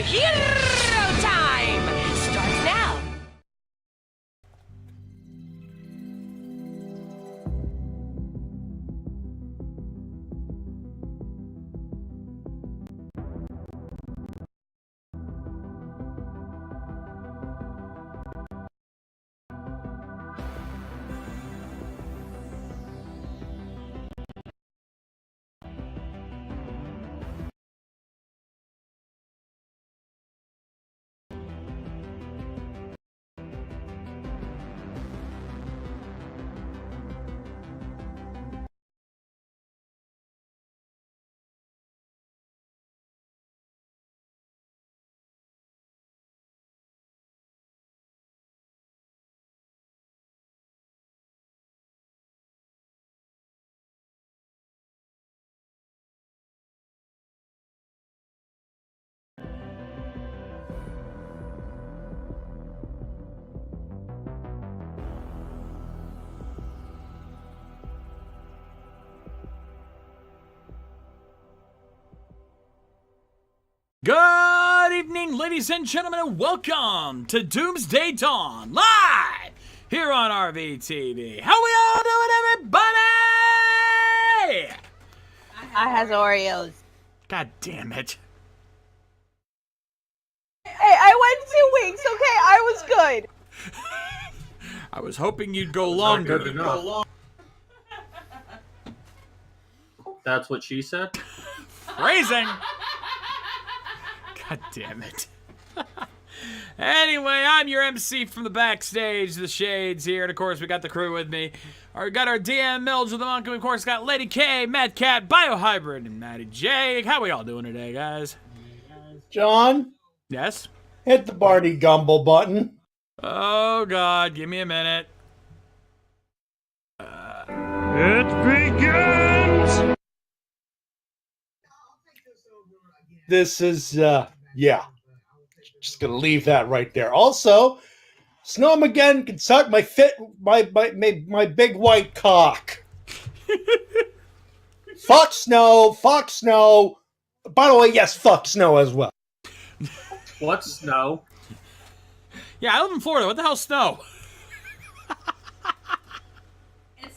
Hero time starts now. Good evening, ladies and gentlemen, and welcome to Doomsday Dawn, live here on RVTV. How we all doing, everybody? I has Oreos. God damn it. Hey, I went 2 weeks, okay? I was good. I was hoping you'd go longer. Good enough. That's what she said? Phrasing. God damn it. Anyway, I'm your MC from the backstage, the Shades here, and of course we got the crew with me. We got our DM Milge with the Monk, and we of course got Lady K, Mad Cat, Biohybrid, and Matty J. How we all doing today, guys? John, Yes? hit the Barney Gumble button. Oh god, give me a minute. It begins! This is, yeah. Just gonna leave that right there. Also, Snowmageddon can suck my big white cock. Fuck Snow, fuck Snow. By the way, yes, fuck Snow as well. What's snow? Yeah, I live in Florida. What the hell's snow?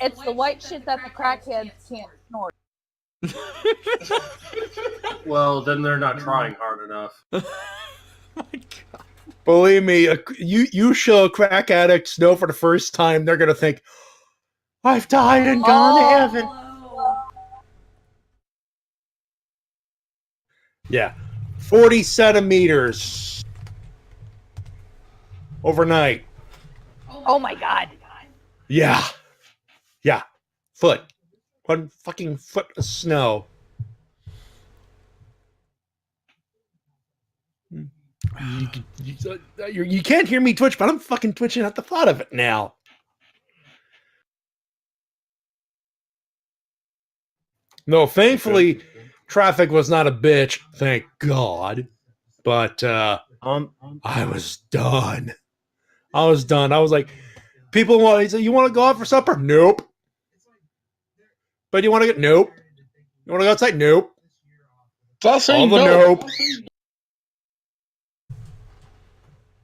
It's the white shit that the crackheads can't snort. Well, then they're not trying hard enough. My god. Believe me, you show a crack addict Snow for the first time, they're gonna think, I've died and gone to heaven. Yeah. 40 centimeters overnight. Oh my god. Yeah. Yeah. Foot. 1 fucking foot of snow. You can't hear me twitch, but I'm fucking twitching at the thought of it now. No, thankfully, traffic was not a bitch. Thank God. But I was done. I was done. I was like, people want. He said, "You want to go out for supper?" Nope. But you want to get? Nope. You want to go outside? Nope. All All the nope.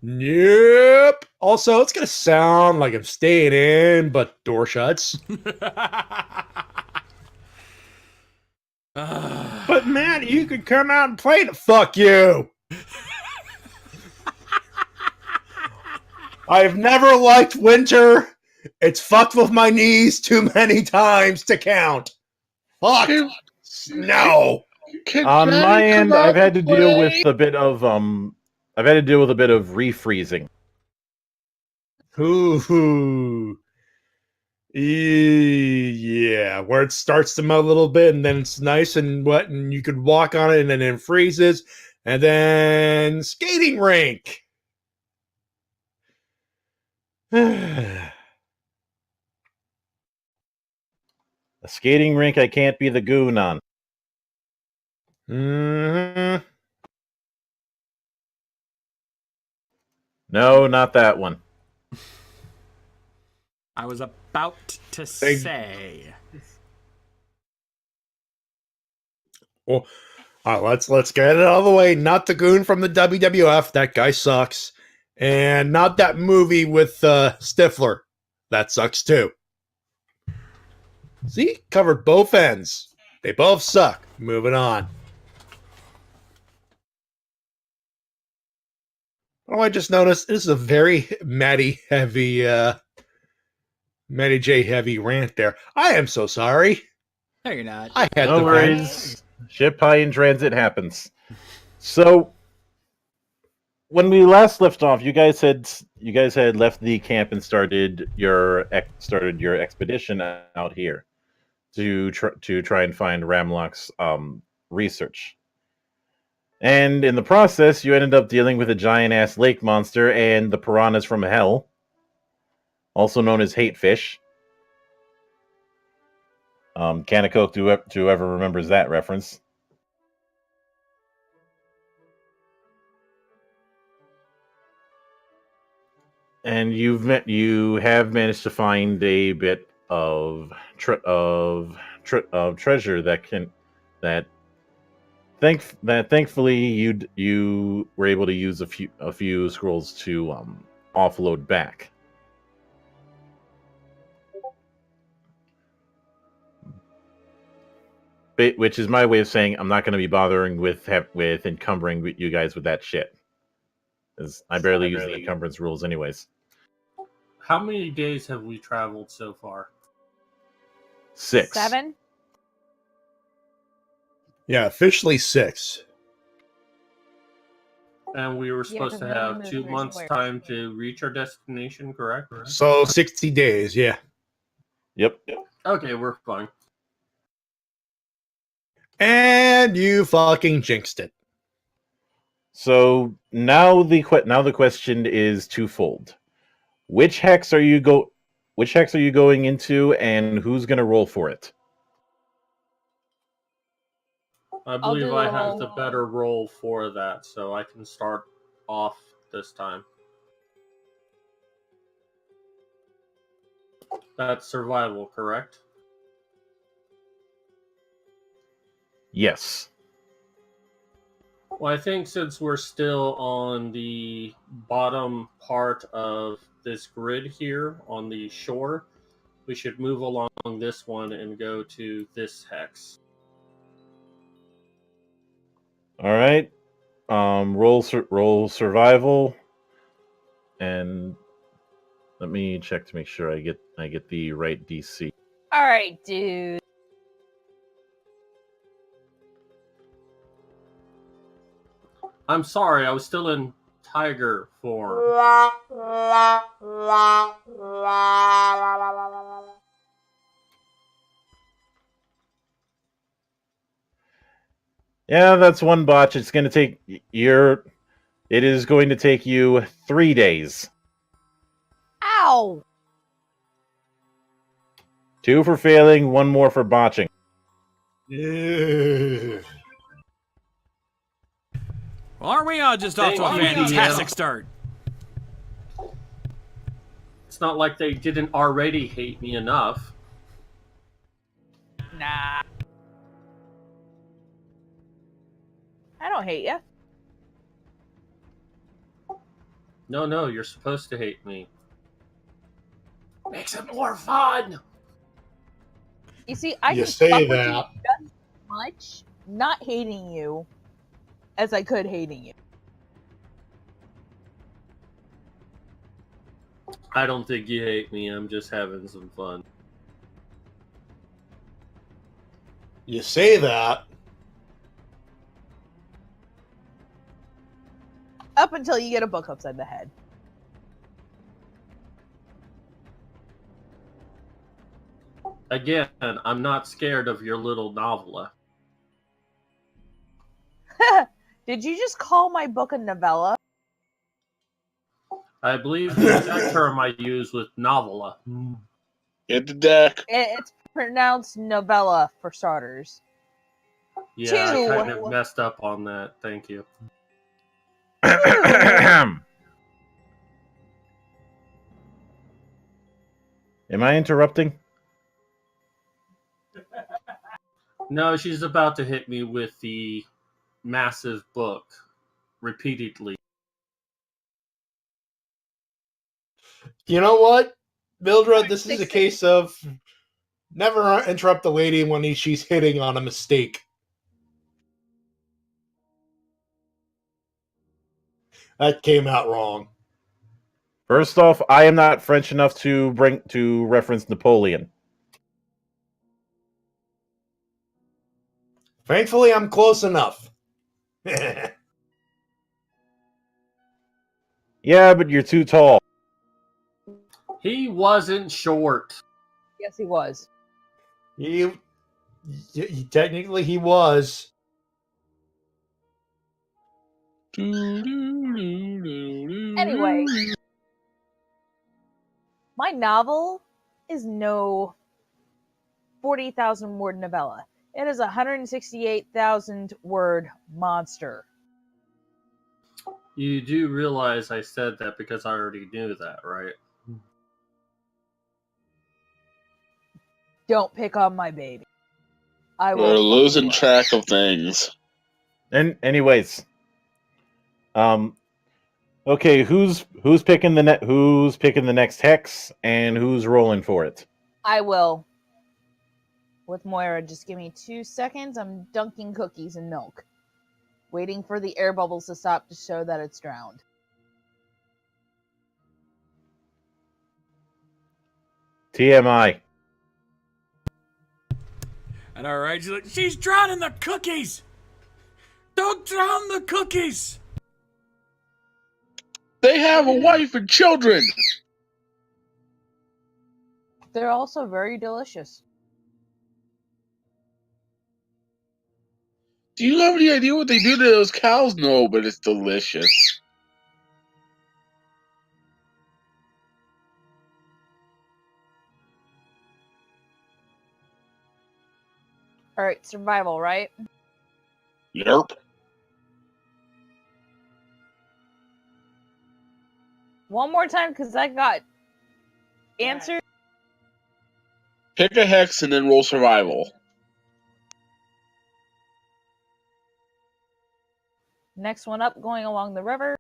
Nope. Also, it's gonna sound like I'm staying in, but door shuts. But man, you could come out and play it. Fuck you. I've never liked winter. It's fucked with my knees too many times to count. Fuck. No. On my end, I've had to deal with a bit of refreezing. Ooh. Yeah, where it starts to melt a little bit and then it's nice and wet and you could walk on it and then it freezes. And then skating rink. A skating rink I can't be the goon on. Mm-hmm. No, not that one. I was about to say. All right, let's get it out of the way. Not the goon from the WWF. That guy sucks. And not that movie with Stifler. That sucks too. See? Covered both ends. They both suck. Moving on. Oh, I just noticed this is a very Matty J heavy rant there. I am so sorry. No, you're not. I had No the worries. Ship high in transit happens. So when we last left off, you guys had left the camp and started your expedition out here to try and find Ramlock's research. And in the process, you ended up dealing with a giant ass lake monster and the piranhas from hell, also known as hate fish. Can of Coke to whoever remembers that reference. And you have managed to find a bit of treasure that thankfully you were able to use a few scrolls to offload back. Which is my way of saying I'm not going to be bothering with encumbering you guys with that shit. Because I barely use the encumbrance rules anyways. How many days have we traveled so far? 6. 7? Yeah, officially 6. And we were supposed to have 2 months' time to reach our destination, correct? So 60 days, yeah. Yep. Okay, we're fine. And you fucking jinxed it. So now the question is twofold. Which hex are you going into, and who's going to roll for it? I believe I have the better role for that, so I can start off this time. That's survival, correct? Yes. Well, I think since we're still on the bottom part of this grid here on the shore, we should move along this one and go to this hex. All right. Roll survival, and let me check to make sure I get the right DC. All right, dude. I'm sorry, I was still in tiger form. Yeah, that's one botch. It is going to take you 3 days. Ow! 2 for failing, 1 more for botching. Yeah. Well, aren't we all just off to a fantastic start? It's not like they didn't already hate me enough. Nah. I don't hate you. No, you're supposed to hate me. Makes it more fun! You see, I You can say fuck with that. you just as much not hating you as I could hating you. I don't think you hate me, I'm just having some fun. You say that. Up until you get a book upside the head. Again, I'm not scared of your little novella. Did you just call my book a novella? I believe the exact term I use with novella. Get the deck. It's pronounced novella for starters. Yeah, I 2. kind of messed up on that. Thank you. Am I interrupting? No, she's about to hit me with the massive book repeatedly. You know what, Mildred? This is a case of never interrupt the lady when she's hitting on a mistake. That came out wrong. First off, I am not French enough to reference Napoleon. Thankfully, I'm close enough. Yeah, but you're too tall. He wasn't short. Yes, he was. Technically, he was. Anyway, my novel is no 40,000 word novella. It is a 168,000 word monster. You do realize I said that because I already knew that, right? Don't pick on my baby. I will. We're fuck losing you up. track of things. And anyways, okay, who's picking the next hex and who's rolling for it? I will. With Moira, just give me 2 seconds. I'm dunking cookies in milk, waiting for the air bubbles to stop to show that it's drowned. TMI. And all right, she's like, she's drowning the cookies. Don't drown the cookies. They have a wife and children. They're also very delicious. Do you have any idea what they do to those cows? No, but it's delicious. All right, survival, right? Yerp. One more time, because I got answered. Pick a hex and then roll survival. Next one up, going along the river.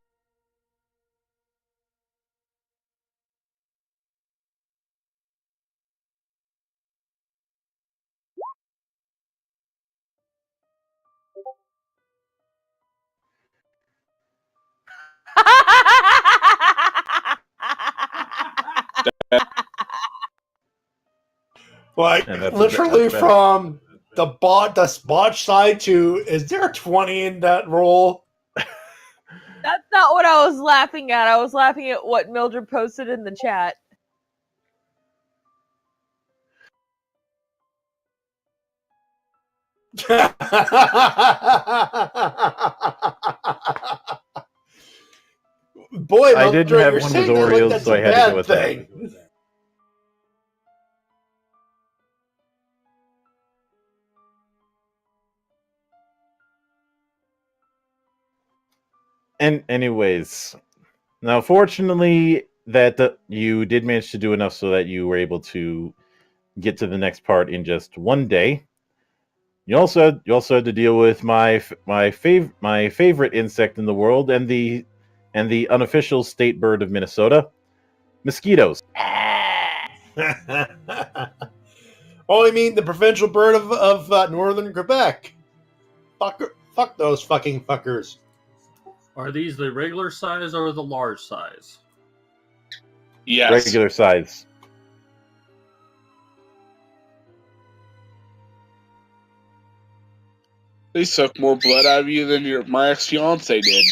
Like, And literally that's from the botch side to, is there a 20 in that roll? That's not what I was laughing at. I was laughing at what Mildred posted in the chat. Boy, I didn't Mildred, have you're one with saying that like Oreos, that's so a I had to go bad with that. thing. And anyways, now fortunately that you did manage to do enough so that you were able to get to the next part in just one day. You also had to deal with my favorite insect in the world and the unofficial state bird of Minnesota, mosquitoes. Oh, I mean the provincial bird of northern Quebec. Fuck those fucking fuckers. Are these the regular size or the large size? Yes. Regular size. They suck more blood out of you than my ex-fiance did.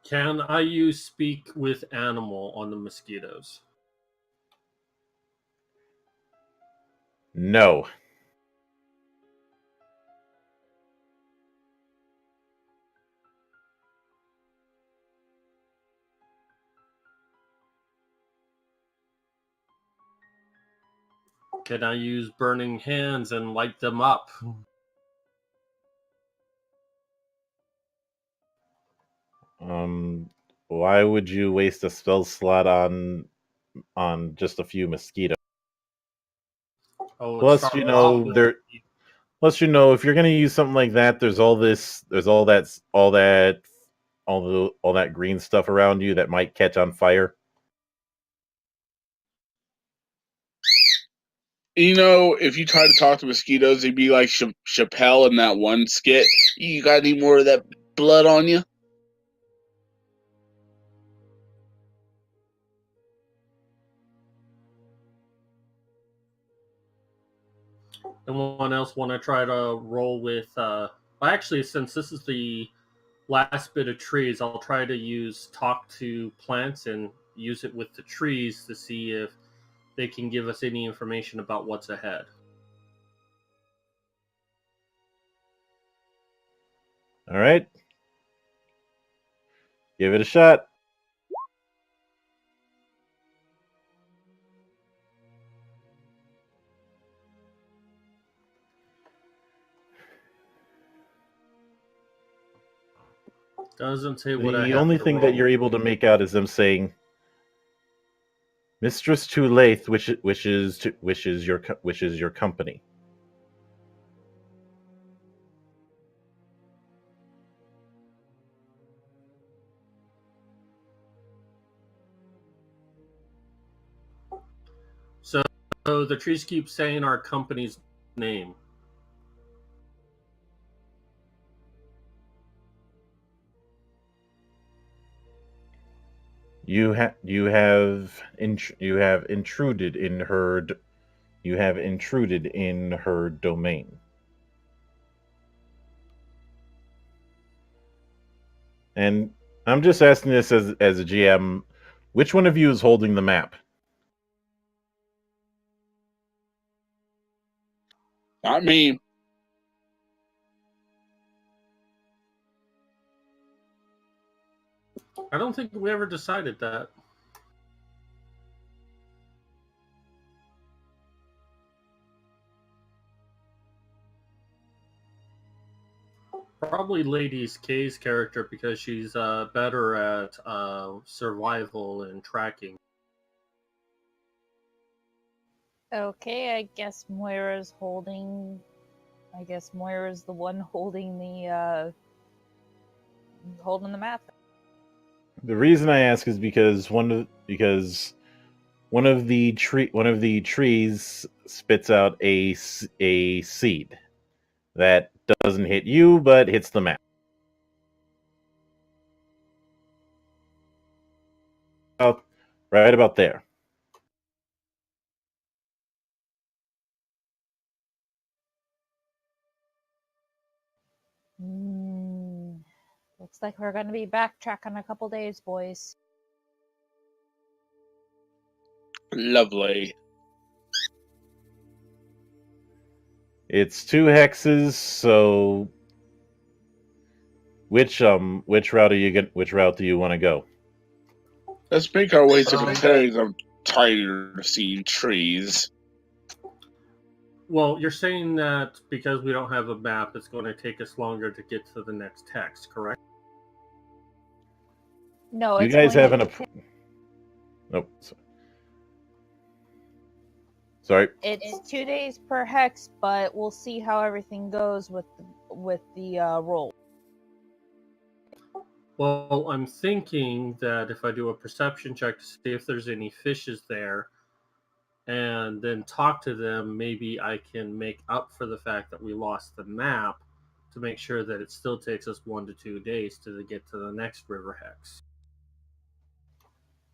Can I use speak with animal on the mosquitoes? No. Can I use burning hands and light them up? Why would you waste a spell slot on just a few mosquitoes? Oh, Plus, you know, Plus, if you're going to use something like that, there's all that green stuff around you that might catch on fire. If you try to talk to mosquitoes, they'd be like Chappelle in that one skit. You got any more of that blood on you? Anyone else want to try to roll with? Actually, since this is the last bit of trees, I'll try to use talk to plants and use it with the trees to see if they can give us any information about what's ahead. All right. Give it a shot. Doesn't say what I The have only to thing roll. that you're able to make out is them saying, "Mistress Tulaith wishes your company." So the trees keep saying our company's name. You have intruded in her domain. And I'm just asking this as a GM, which one of you is holding the map? Not me. I don't think we ever decided that. Probably Lady K's character because she's better at survival and tracking. Okay, I guess Moira's the one holding the map. The reason I ask is because one of the trees spits out a seed that doesn't hit you but hits the map. Right about there. Looks like we're gonna be backtracking a couple days, boys. Lovely. It's 2 hexes, so which route do you want to go? Let's make our way to the clearings. I'm tired of seeing trees. Well, you're saying that because we don't have a map, it's going to take us longer to get to the next text, correct? No, You it's guys going haven't. Nope. Sorry. It's 2 days per hex, but we'll see how everything goes with the roll. Well, I'm thinking that if I do a perception check to see if there's any fishes there, and then talk to them, maybe I can make up for the fact that we lost the map to make sure that it still takes us 1 to 2 days to get to the next river hex.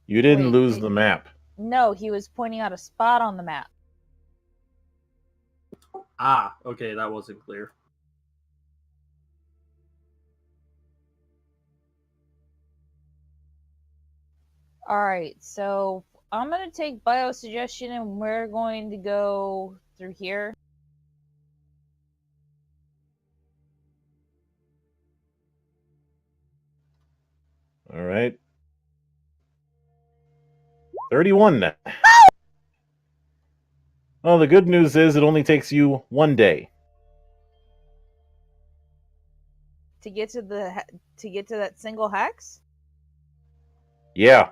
You didn't lose the map. No, he was pointing out a spot on the map. Ah, okay, that wasn't clear. Alright, so I'm going to take bio suggestion and we're going to go through here. All right. 31 then. Well, the good news is it only takes you 1 day. To get to that single hex? Yeah.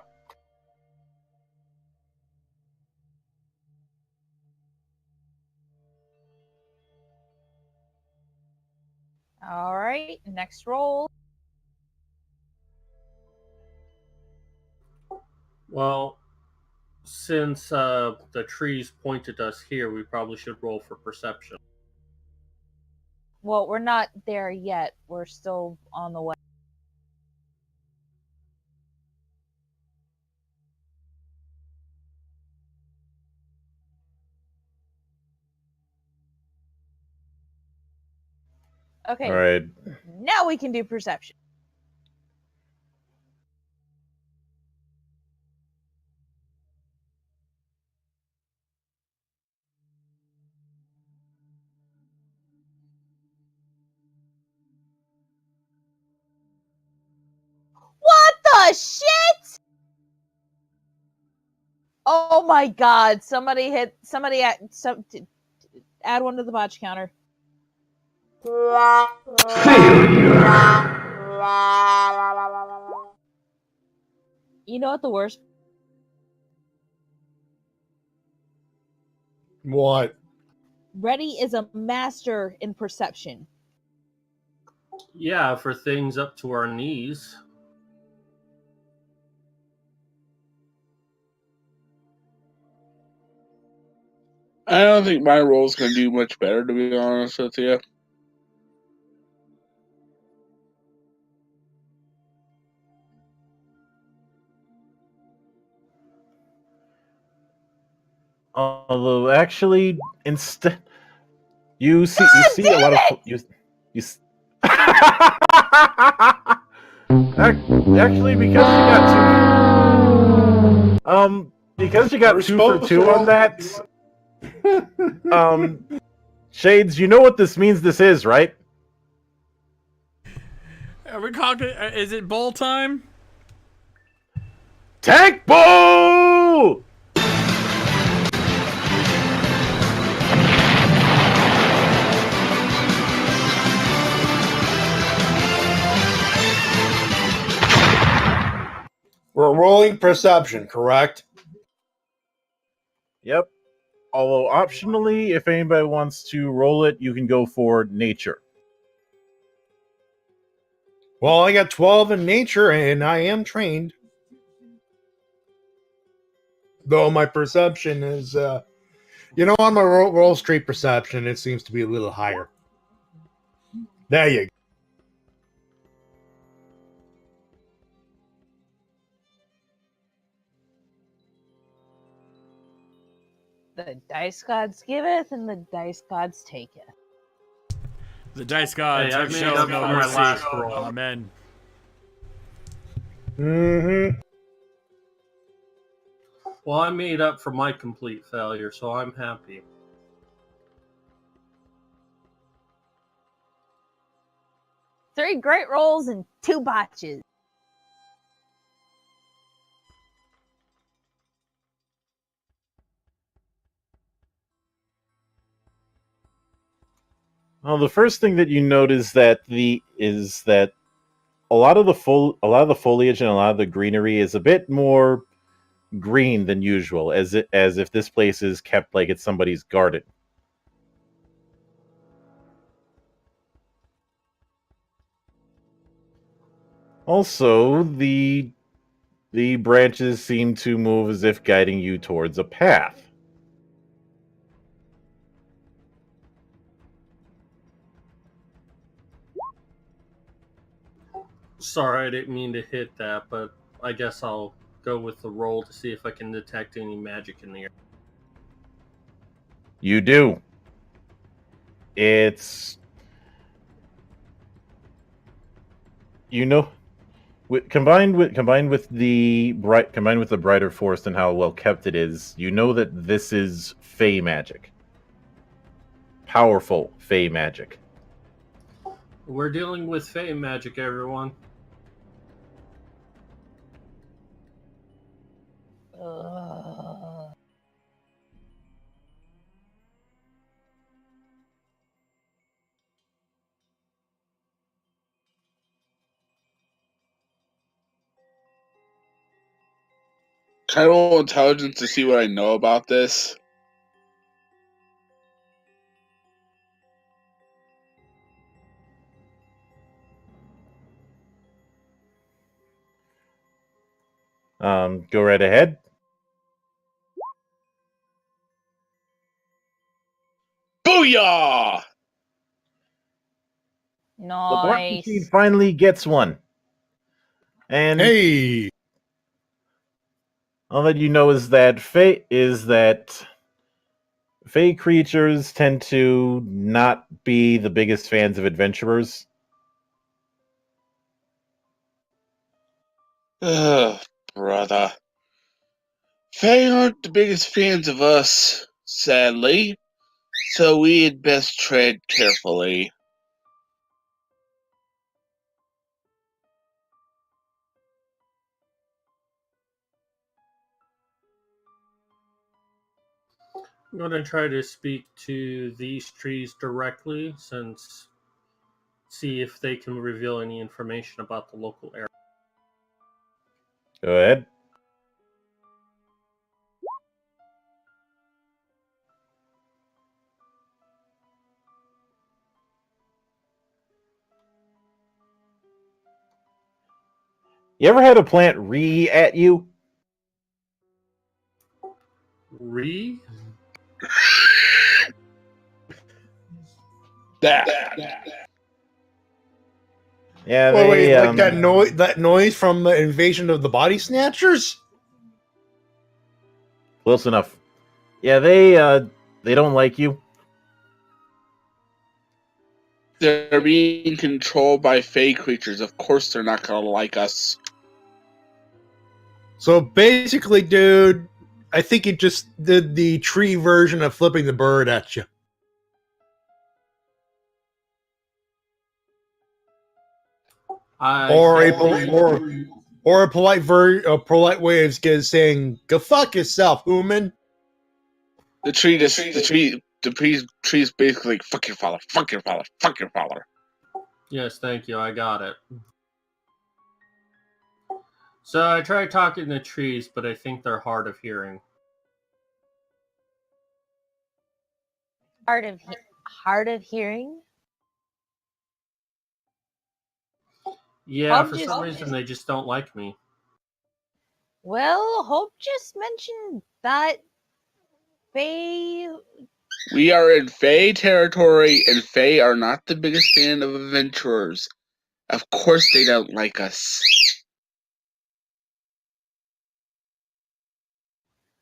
All right, next roll. Well, since the trees pointed us here, we probably should roll for perception. Well, we're not there yet. We're still on the way. Okay. All right. Now we can do perception. What the shit? Oh my god! Somebody add one to the botch counter. You know what the worst? What? Reddy is a master in perception. Yeah, for things up to our knees. I don't think my roll's gonna do much better, to be honest with you. Although, actually, instead, you see a lot of actually, because you got We're 2 for supposed 2 to on roll. that. Shades, you know what this means. This is right. Are we talking? Is it bowl time? Tank Bull! We're rolling perception, correct? Yep. Although optionally, if anybody wants to roll it, you can go for nature. Well, I got 12 in nature, and I am trained. Though my perception is, on my roll street perception, it seems to be a little higher. There you go. The dice gods giveth, and the dice gods taketh. The dice gods Hey, I have made shown up no for my mercy. last roll. Amen. Mm-hmm. Well, I made up for my complete failure, so I'm happy. Three great rolls and 2 botches. Well, the first thing that you notice is that a lot of the foliage and a lot of the greenery is a bit more green than usual, as if this place is kept like it's somebody's garden. Also, the branches seem to move as if guiding you towards a path. Sorry, I didn't mean to hit that, but I guess I'll go with the roll to see if I can detect any magic in the air. You do. It's combined with the brighter forest and how well kept it is, you know that this is fey magic. Powerful fey magic. We're dealing with fey magic, everyone. Can I roll intelligence to see what I know about this? Go right ahead. Booyah! The bark machine Nice. finally gets one. And Hey, all that you know is that Fey creatures tend to not be the biggest fans of adventurers. Ugh, brother. Faye aren't the biggest fans of us, sadly, so we had best tread carefully. I'm going to try to speak to these trees directly, see if they can reveal any information about the local area. Go ahead. You ever had a plant at you? Re? That. Yeah, wait, like that noise from the Invasion of the Body Snatchers? Close enough. Yeah, they don't like you. They're being controlled by Fae creatures. Of course they're not gonna like us. So basically, dude, I think it just did the tree version of flipping the bird at you. Or a polite way of saying "go fuck yourself, human." The tree's basically like, fuck your father, fuck your father, fuck your father. Yes, thank you. I got it. So I tried talking to trees, but I think they're hard of hearing. Hard of hearing. Yeah, Hope for some reason they just don't like me. Well, Hope just mentioned that Faye. We are in Fae territory, and Fae are not the biggest fan of adventurers. Of course they don't like us.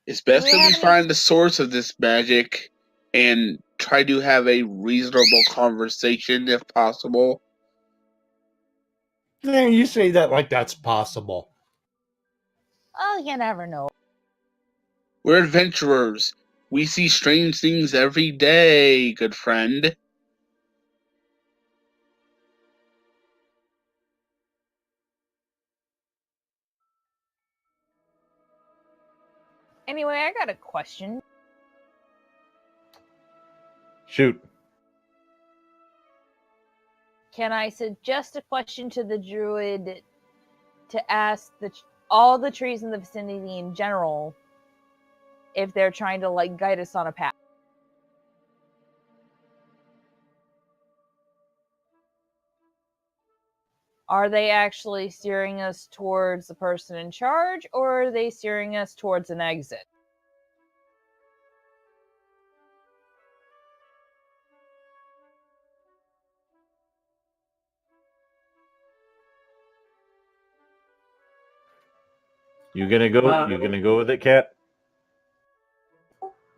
It's best that we find the source of this magic and try to have a reasonable conversation if possible. Yeah, you say that like that's possible. Oh, you never know. We're adventurers. We see strange things every day, good friend. Anyway, I got a question. Shoot. Can I suggest a question to the druid to ask all the trees in the vicinity in general if they're trying to like guide us on a path? Are they actually steering us towards the person in charge, or are they steering us towards an exit? You gonna go? You gonna go with it, Cat?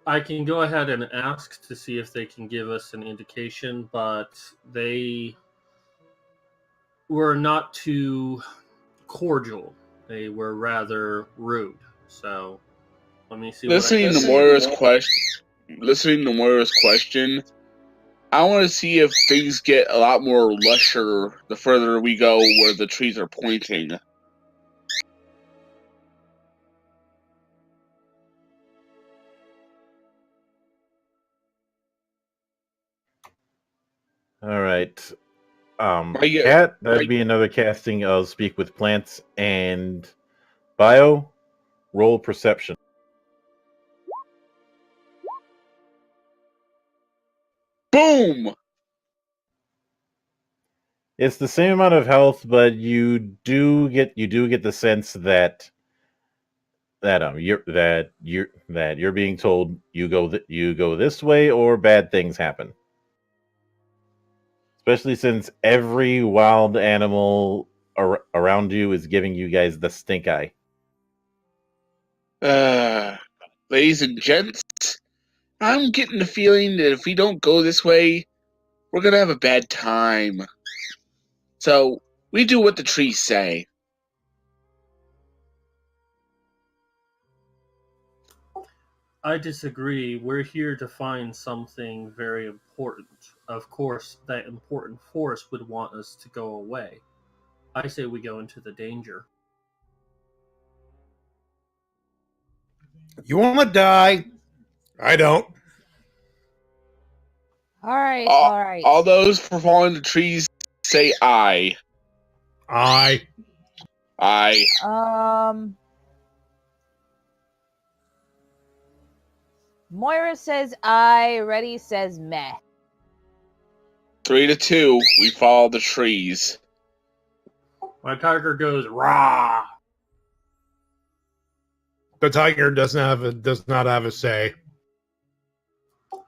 I can go ahead and ask to see if they can give us an indication, but they were not too cordial. They were rather rude. So let me see. Listening to Moira's question, I want to see if things get a lot more lusher the further we go where the trees are pointing. All right. Yeah. Cat, that'd be another casting of Speak with Plants and Bio. Roll Perception. Boom! It's the same amount of health, but you do get the sense that you're being told you go this way or bad things happen. Especially since every wild animal around you is giving you guys the stink eye. Ladies and gents, I'm getting the feeling that if we don't go this way, we're gonna have a bad time. So we do what the trees say. I disagree. We're here to find something very important. Of course, that important force would want us to go away. I say we go into the danger. You want to die? I don't. All right, All, all right. all those for falling the trees say aye. I. Aye. Moira says I. Reddy says meh. 3-2, we follow the trees. My tiger goes rah. The tiger does not have a say.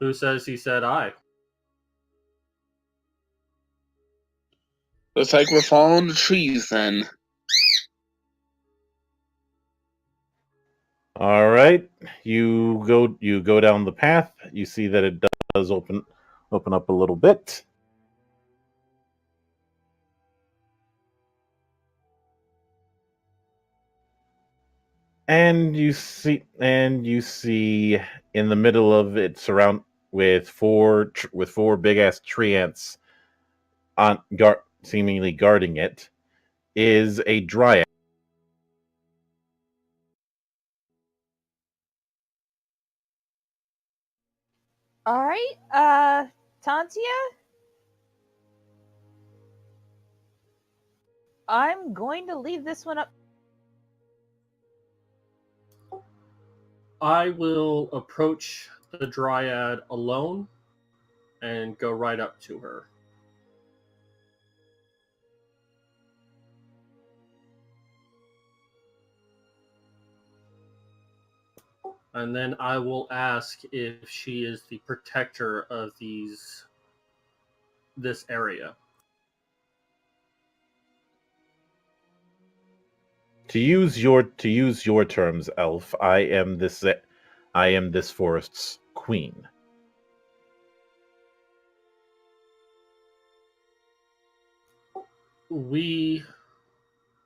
Who says he said I? Looks like we're following the trees then. All right, you go down the path. You see that it does open up a little bit. And you see in the middle of it, surround with four big ass tree ants seemingly guarding it, is a dryad. All right, Tantia? I'm going to leave this one up. I will approach the dryad alone and go right up to her. And then I will ask if she is the protector of this area. To use your terms, elf, I am this forest's queen. We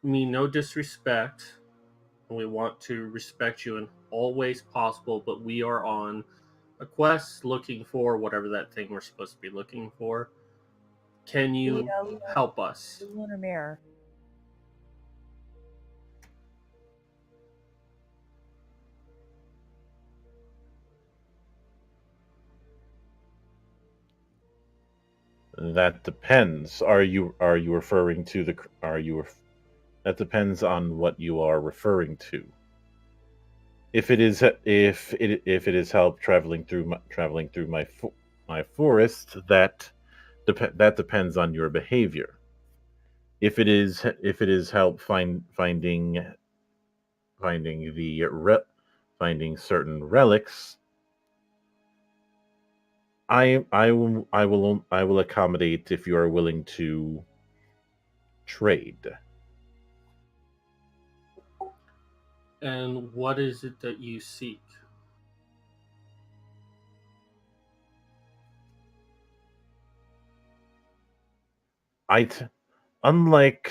mean no disrespect. We want to respect you in all ways possible, but we are on a quest looking for whatever that thing we're supposed to be looking for. Can you help us? The lunar mirror. That depends. Are you referring to the that depends on what you are referring to. If it is help traveling through my forest, that depends on your behavior. If it is help finding finding certain relics, I will accommodate if you are willing to trade. And what is it that you seek? Unlike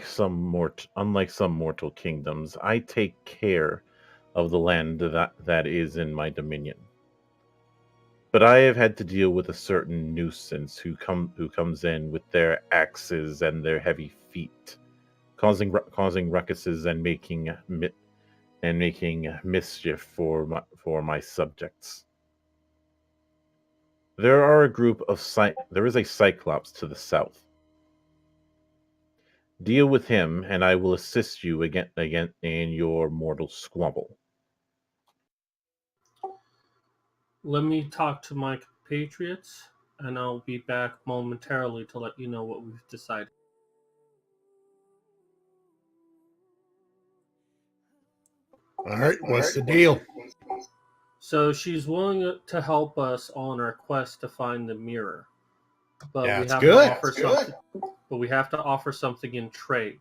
some mortal kingdoms, I take care of the land that is in my dominion. But I have had to deal with a certain nuisance who comes in with their axes and their heavy feet, causing ruckuses and making mischief for my subjects. There is a Cyclops to the south. Deal with him, and I will assist you again in your mortal squabble. Let me talk to my compatriots, and I'll be back momentarily to let you know what we've decided. All right, what's the deal? So she's willing to help us on our quest to find the mirror, but we That's have good. to offer something. But we have to offer something in trade.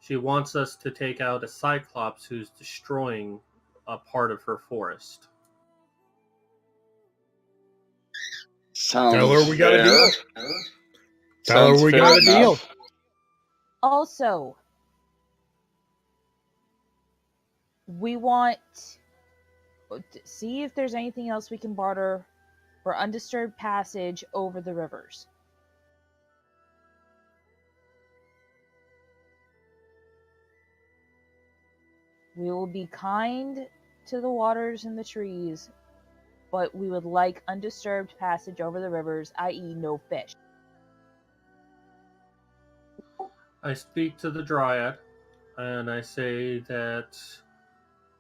She wants us to take out a Cyclops who's destroying a part of her forest. Sounds Tell her we got a fair. deal. Tell Sounds her we fair got a enough. deal. Also, we want to see if there's anything else we can barter for undisturbed passage over the rivers. We will be kind to the waters and the trees, but we would like undisturbed passage over the rivers, i.e. no fish. I speak to the Dryad, and I say that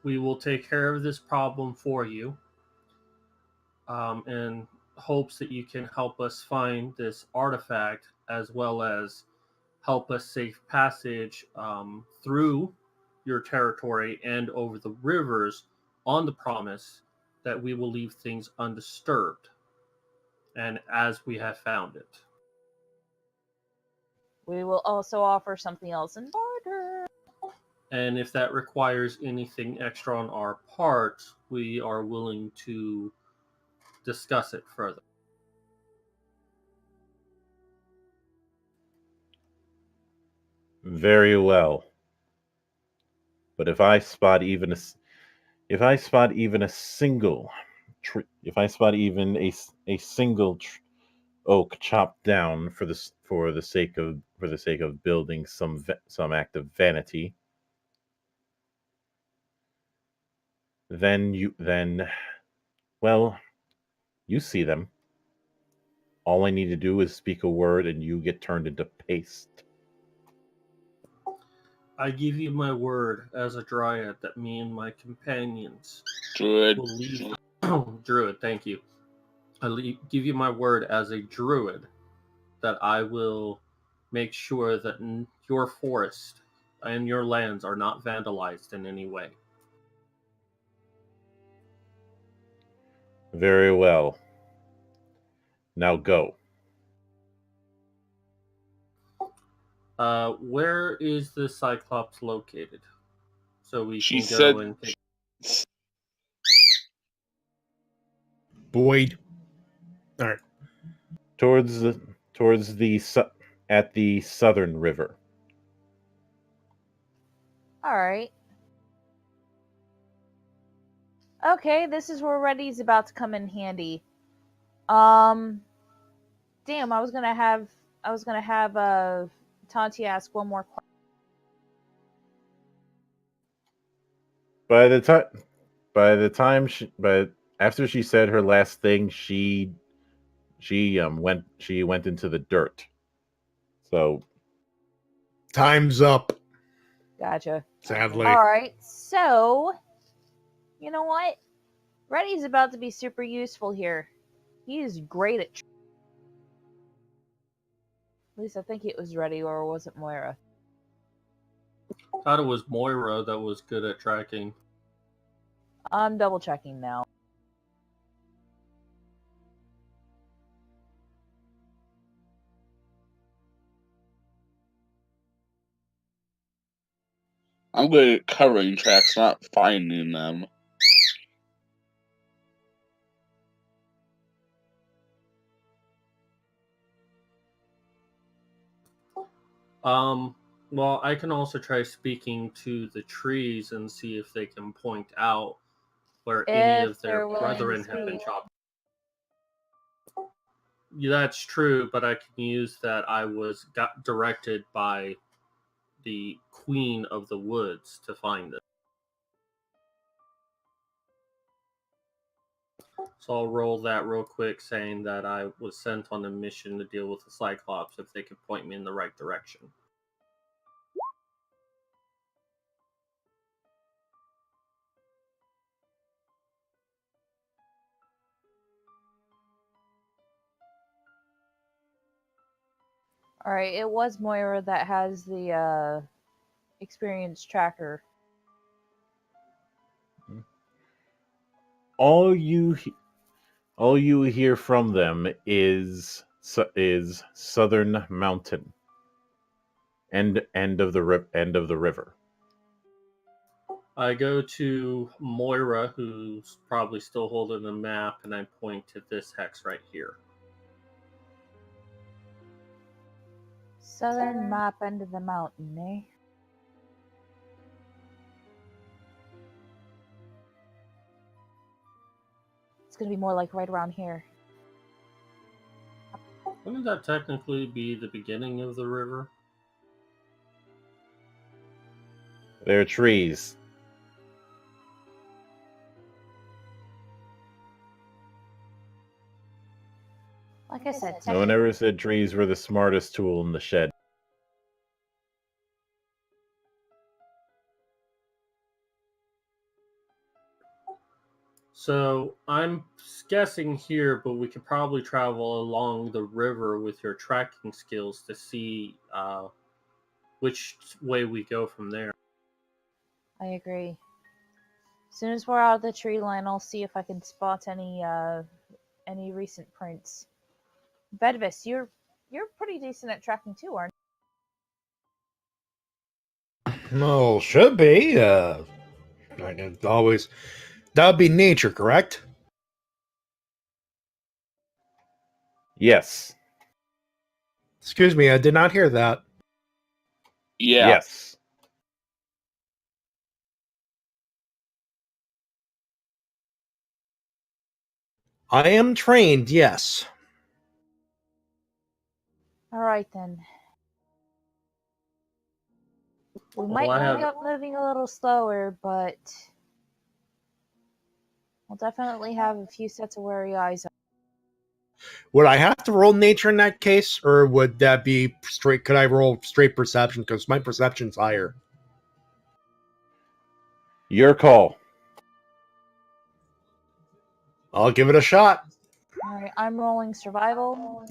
we will take care of this problem for you, in hopes that you can help us find this artifact, as well as help us safe passage through your territory and over the rivers, on the promise that we will leave things undisturbed and as we have found it. We will also offer something else in barter. And if that requires anything extra on our part, we are willing to discuss it further. Very well. But if I spot even a single tree, if I spot even a single oak chopped down for the sake of building some act of vanity, then well, you see them. All I need to do is speak a word and you get turned into paste. I give you my word as a dryad that me and my companions Druid. will leave. Druid, thank you. Give you my word as a druid that I will make sure that your forest and your lands are not vandalized in any way. Very well. Now go. Where is the Cyclops located? So we She can go said- and take. Boyd. All right. Towards at the southern river. All right. Okay, this is where Reddy's about to come in handy. Damn, I was gonna have Tanti ask one more question. But after she said her last thing, she went into the dirt. So Time's up, Gotcha. sadly. All right, so you know what? Reddy's about to be super useful here. He is great at least I think it was Reddy, or was it Moira? Thought it was Moira that was good at tracking. I'm double checking now. I'm good at covering tracks, not finding them. Well, I can also try speaking to the trees and see if they can point out where any If of their they're willing to brethren have been speak. chopped. Yeah, that's true, but I can use that I got directed by the Queen of the Woods to find it. So I'll roll that real quick, saying that I was sent on a mission to deal with the Cyclops if they could point me in the right direction. All right, it was Moira that has the experience tracker. all you hear from them is Southern Mountain, end of the river. I go to Moira, who's probably still holding the map, and I point to this hex right here. Southern map end of the mountain, eh? It's gonna be more like right around here. Wouldn't that technically be the beginning of the river? There are trees. Like I said, No one ever said trees were the smartest tool in the shed. So I'm guessing here, but we could probably travel along the river with your tracking skills to see which way we go from there. I agree. As soon as we're out of the tree line, I'll see if I can spot any recent prints. Vedvis, you're pretty decent at tracking too, aren't No, should be. I can always. That would be nature, correct? Yes. Excuse me, I did not hear that. Yeah. Yes. I am trained, yes. All right then. We Well, might I end have- up moving a little slower, but we'll definitely have a few sets of wary eyes on. Would I have to roll nature in that case, or would that be straight? Could I roll straight perception? Because my perception's higher. Your call. I'll give it a shot. All right, I'm rolling survival.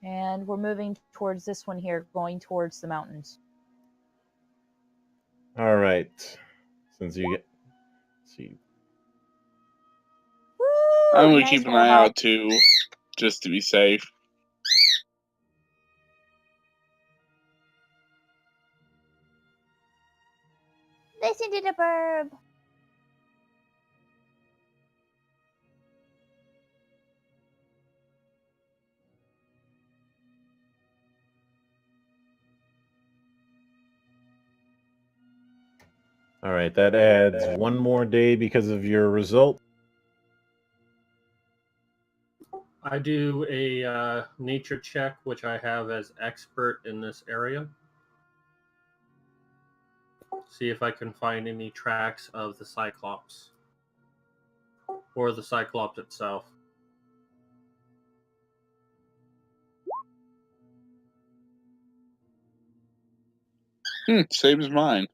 And we're moving towards this one here, going towards the mountains. All right. Since you get see, Woo! I'm gonna Nice keep an roll, eye Hal. out too, just to be safe. Listen to the burb. all right, that adds one more day because of your result. I do a nature check, which I have as expert in this area. See if I can find any tracks of the Cyclops. Or the Cyclops itself. Same as mine.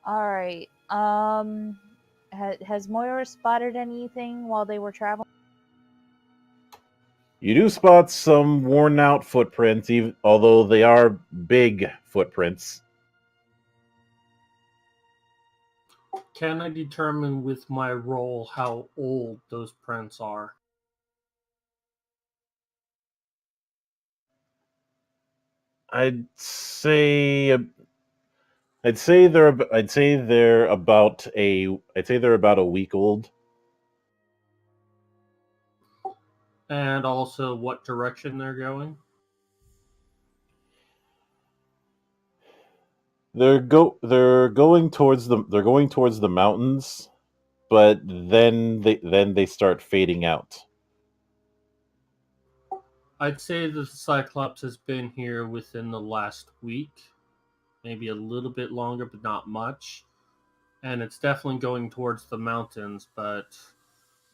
All right. Has Moira spotted anything while they were traveling? You do spot some worn out footprints, even although they are big footprints. Can I determine with my roll how old those prints are? I'd say they're about a week old. And also what direction they're going? They're going towards the mountains, but then they start fading out. I'd say the Cyclops has been here within the last week. Maybe a little bit longer, but not much. And it's definitely going towards the mountains, but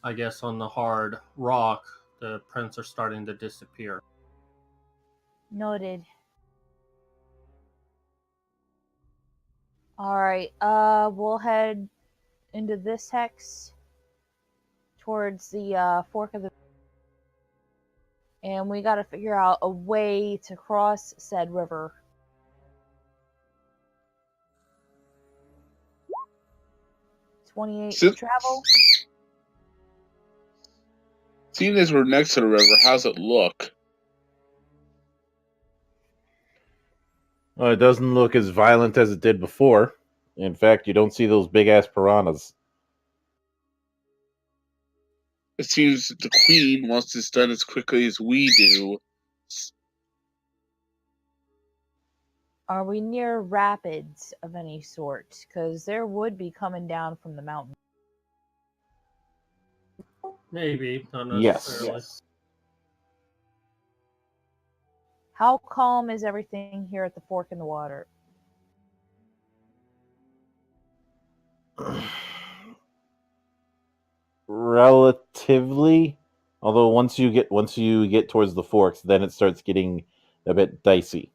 I guess on the hard rock, the prints are starting to disappear. Noted. All right. We'll head into this hex towards the fork of the, and we got to figure out a way to cross said river. $28 So- to travel. Seeing as we're next to the river, how's it look? Well, it doesn't look as violent as it did before. In fact, you don't see those big ass piranhas. It seems that the queen wants this done as quickly as we do. Are we near rapids of any sort? Because there would be coming down from the mountain. Maybe, not Yes. necessarily. How calm is everything here at the fork in the water? Relatively, although once you get towards the forks, then it starts getting a bit dicey.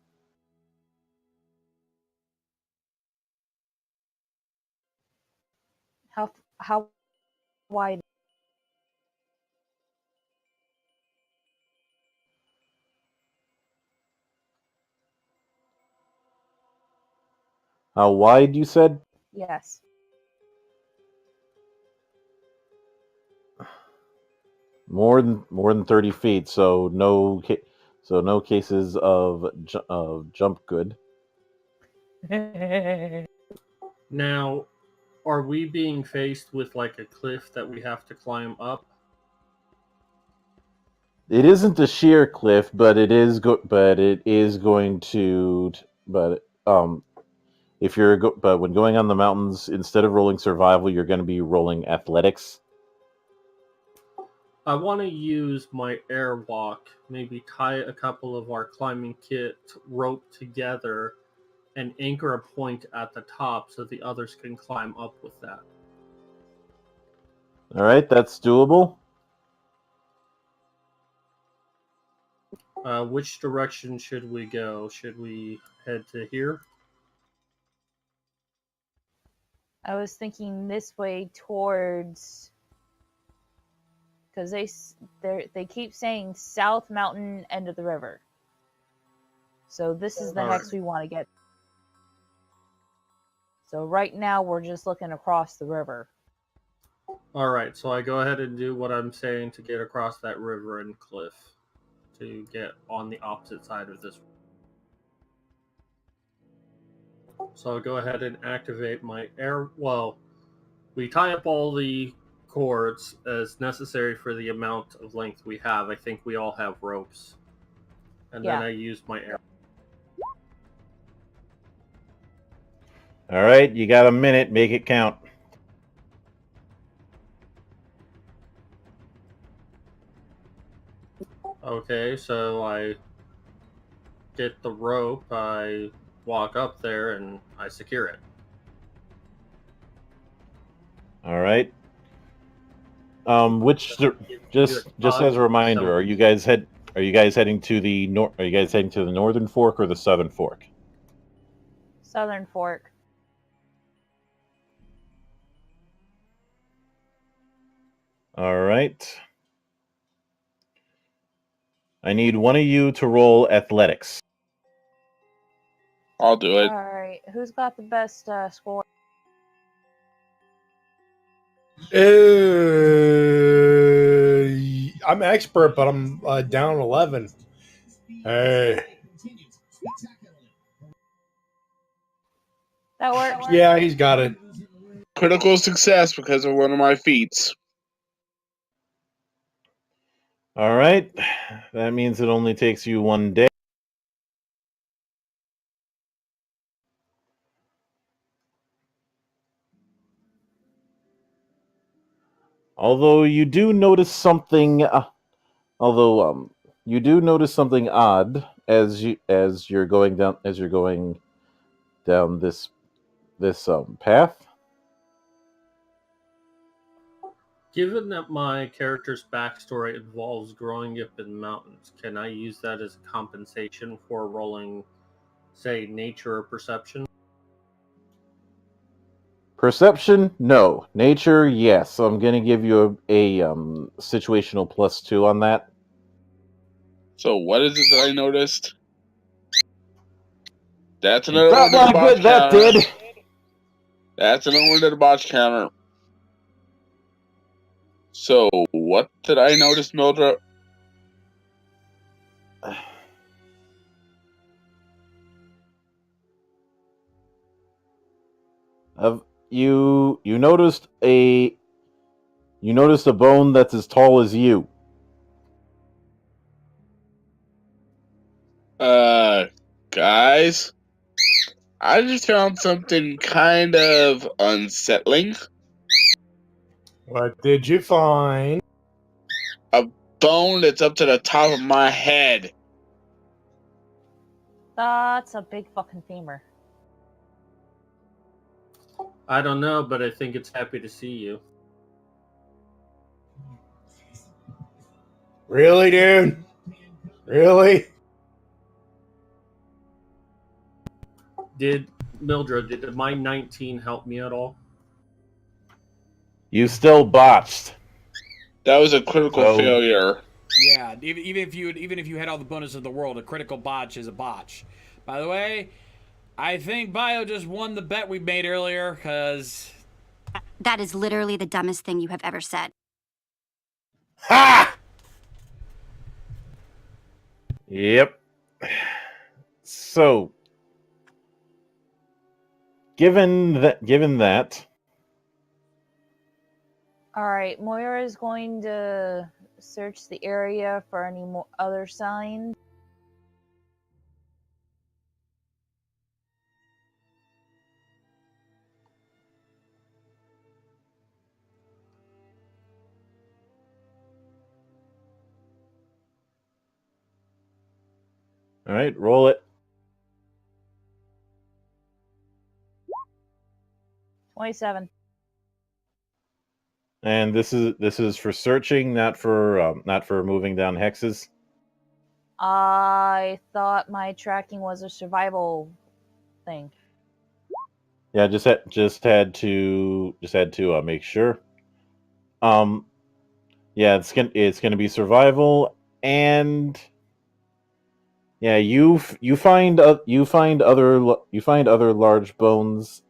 How wide? How wide, you said? Yes. More than 30 feet. So no cases of jump good. Now, are we being faced with like a cliff that we have to climb up? It isn't a sheer cliff, but it is going to. But if you're but when going on the mountains, instead of rolling survival, you're going to be rolling athletics. I want to use my airwalk, maybe tie a couple of our climbing kit rope together and anchor a point at the top so the others can climb up with that. All right, that's doable. Which direction should we go? Should we head to here? I was thinking this way towards, because they keep saying South Mountain end of the river. So this is the hex we want to get. So right now we're just looking across the river. Alright, so I go ahead and do what I'm saying to get across that river and cliff to get on the opposite side of this. So I'll go ahead and activate my air. Well, we tie up all the cords as necessary for the amount of length we have. I think we all have ropes. And then Yeah. I use my air. All right, you got a minute. Make it count. Okay, so I get the rope, I walk up there, and I secure it. All right. Just as a reminder, are you guys heading to the Are you guys heading to the northern fork or the southern fork? Southern Fork. All right. I need one of you to roll athletics. I'll do it. All right. Who's got the best score? I'm expert, but I'm down 11. Hey. That works. Yeah, he's got it. Critical success because of one of my feats. All right. That means it only takes you one day. Although you do notice something you do notice something odd as you're going down this path. Given that my character's backstory involves growing up in mountains, can I use that as compensation for rolling, say, nature or perception? Perception, no. Nature, yes. So I'm going to give you a situational +2 on that. So what is it that I noticed? That's It's another not one to the that botch good, that counter. did. That's another one to the botch counter. So what did I notice, Mildred? You noticed a bone that's as tall as you. Guys, I just found something kind of unsettling. What did you find? A bone that's up to the top of my head. That's a big fucking femur. I don't know, but I think it's happy to see you. Really, dude? Really? Did Mildred, did my 19 help me at all? You still botched. That was a critical So- failure. Yeah, even if you had all the bonuses of the world, a critical botch is a botch. By the way, I think Bio just won the bet we made earlier, because... That is literally the dumbest thing you have ever said. Ha! Yep. So, given that, All right, Moira is going to search the area for any more other signs. all right, roll it. 27. And this is for searching, not for moving down hexes. I thought my tracking was a survival thing. Yeah, just had to make sure. Yeah, it's gonna be survival, and yeah, you find other large bones,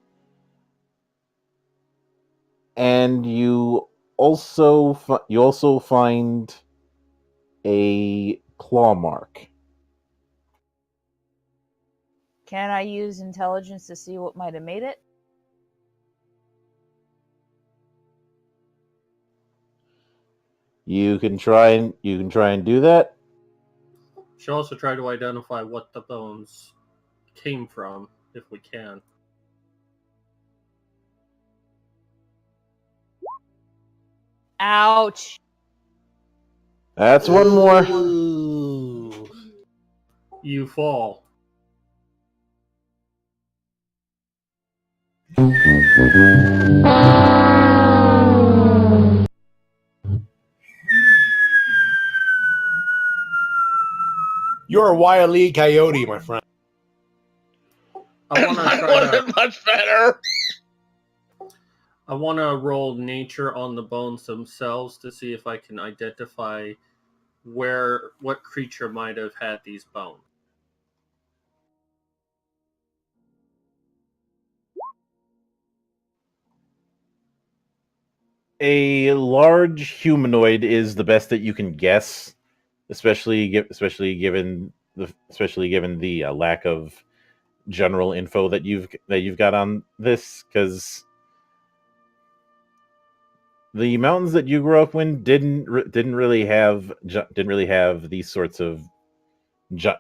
and you also find a claw mark. Can I use intelligence to see what might have made it? You can try and do that. Should also try to identify what the bones came from, if we can. Ouch. That's one more. Ooh. You fall. You're a Wile E. Coyote, my friend. I want to Mine try to. wasn't much better. I want to roll nature on the bones themselves to see if I can identify what creature might have had these bones. A large humanoid is the best that you can guess, especially given the lack of general info that you've got on this, because the mountains that you grew up in didn't really have these sorts of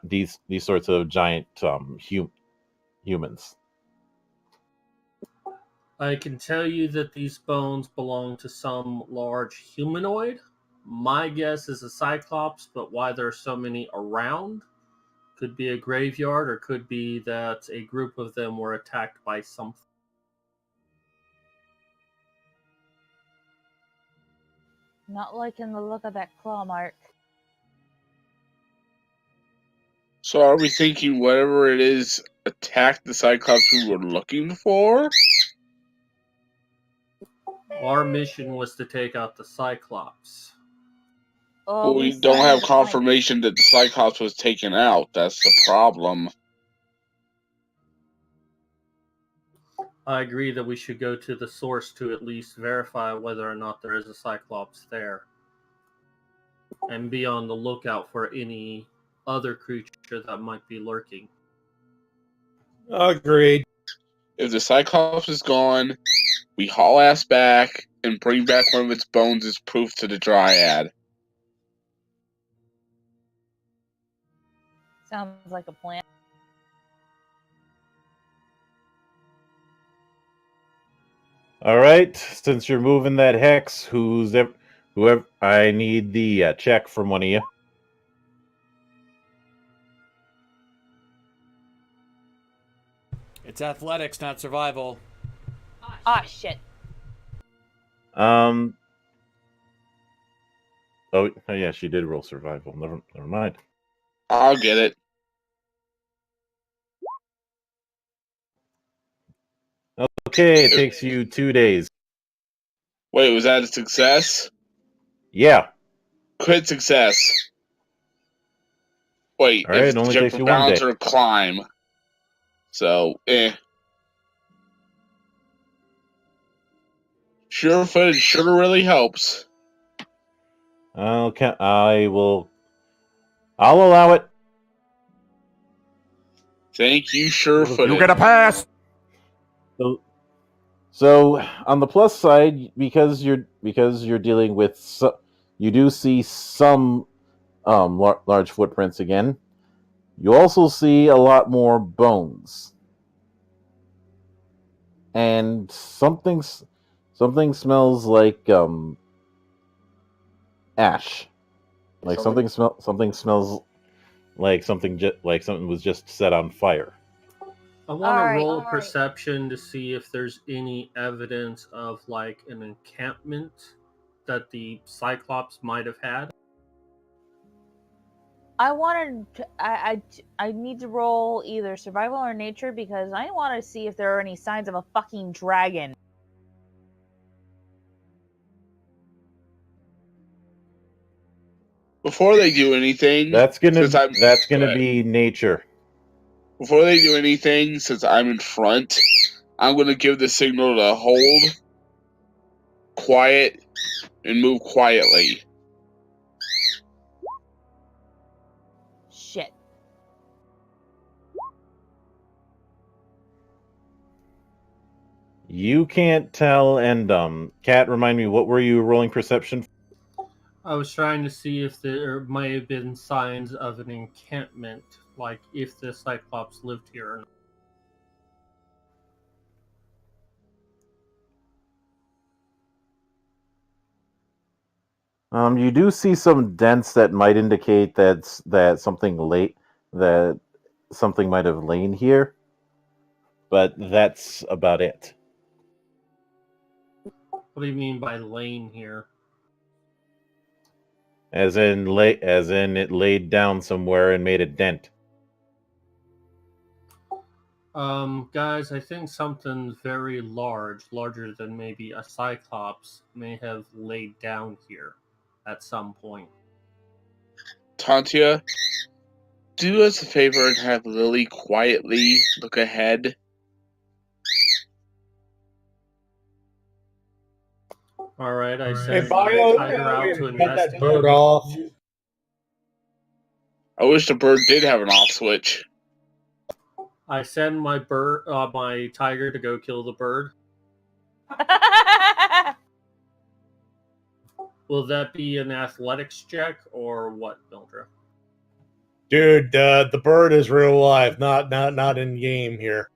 these sorts of giant humans. I can tell you that these bones belong to some large humanoid. My guess is a cyclops, but why there are so many around could be a graveyard, or could be that a group of them were attacked by something. Not liking the look of that claw mark. So are we thinking whatever it is attacked the Cyclops we were looking for? Our mission was to take out the Cyclops. Well, We still don't need have to find it. confirmation that the Cyclops was taken out. That's the problem. I agree that we should go to the source to at least verify whether or not there is a Cyclops there. And be on the lookout for any other creature that might be lurking. Agreed. If the Cyclops is gone, we haul ass back and bring back one of its bones as proof to the Dryad. Sounds like a plan. All right, since you're moving that hex, whoever, I need the check from one of you. It's athletics, not survival. Ah, shit. Oh yeah, she did roll survival. Never mind. I'll get it. Okay, it takes you 2 days. Wait, was that a success? Yeah. Crit success. Wait, All right, if it only jump takes or you 1 balance day. or climb. So, Sure footage sure really helps. Okay, I'll allow it. Thank you, sure footage. You get a pass. So on the plus side, because you're dealing with, you do see some large footprints again. You also see a lot more bones, and something smells like ash. Like something smells like something was just set on fire. I want to Alright, roll alright. perception to see if there's any evidence of like an encampment that the Cyclops might have had. I wanted to, I need to roll either survival or nature because I want to see if there are any signs of a fucking dragon. Before they do anything, That's gonna since I'm- be nature. Before they do anything, since I'm in front, I'm going to give the signal to hold, quiet, and move quietly. Shit. You can't tell, and Kat, remind me, what were you rolling perception? I was trying to see if there might have been signs of an encampment, like if the Cyclops lived here or not. You do see some dents that might indicate that something might have lain here, but that's about it. What do you mean by lane here? As in it laid down somewhere and made a dent. Guys, I think something very larger than maybe a Cyclops, may have laid down here at some point. Tantia, do us a favor and have Lily quietly look ahead. Alright, I Hey, sent my Bio, tiger out to cut that investigate. bird off. I wish the bird did have an off switch. I send my my tiger to go kill the bird. Will that be an athletics check or what, Mildred? Dude, the bird is real live, not in game here.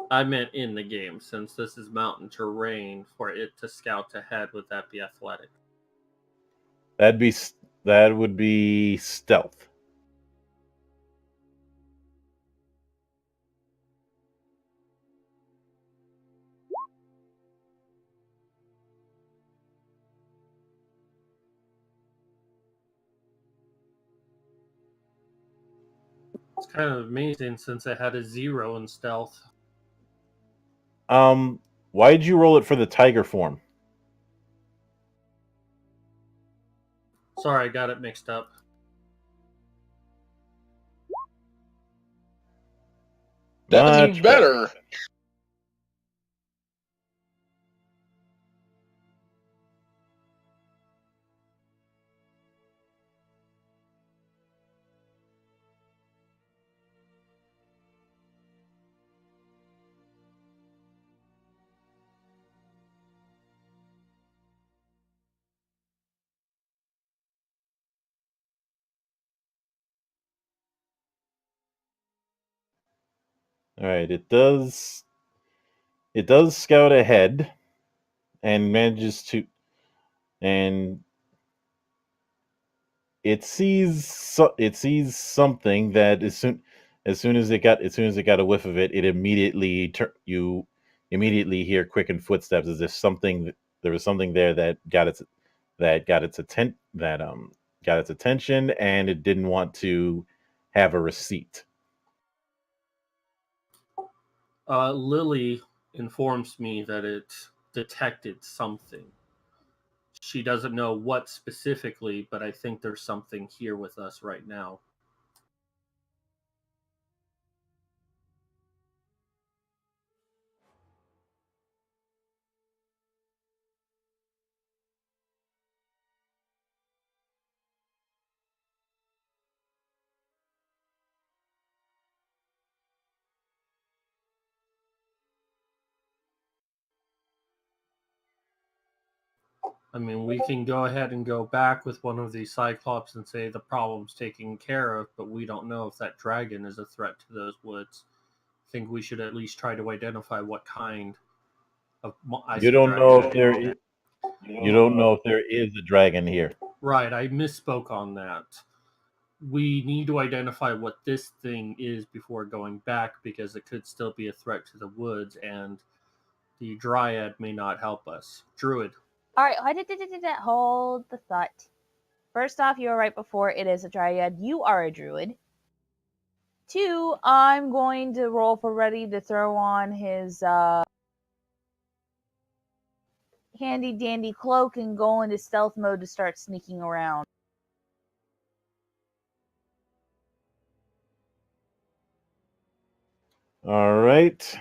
I meant in the game, since this is mountain terrain. For it to scout ahead, would that be athletic? That would be stealth. It's kind of amazing since it had a 0 in stealth. why did you roll it for the tiger form? Sorry, I got it mixed up. That's Much even better. All right, it does. It does scout ahead, and manages to, and it sees something that as soon as it got a whiff of it, it immediately you immediately hear quickened footsteps, as if there was something there that got its attention, and it didn't want to have a receipt. Lily informs me that it detected something. She doesn't know what specifically, but I think there's something here with us right now. I mean, we can go ahead and go back with one of these Cyclops and say the problem's taken care of, but we don't know if that dragon is a threat to those woods. I think we should at least try to identify what kind of You don't know if you don't know if there is a dragon here. Right, I misspoke on that. We need to identify what this thing is before going back, because it could still be a threat to the woods, and the Dryad may not help us. Druid. All right, hold the thought. First off, you were right before. It is a dryad. You are a druid. 2, I'm going to roll for ready to throw on his handy dandy cloak and go into stealth mode to start sneaking around. All right.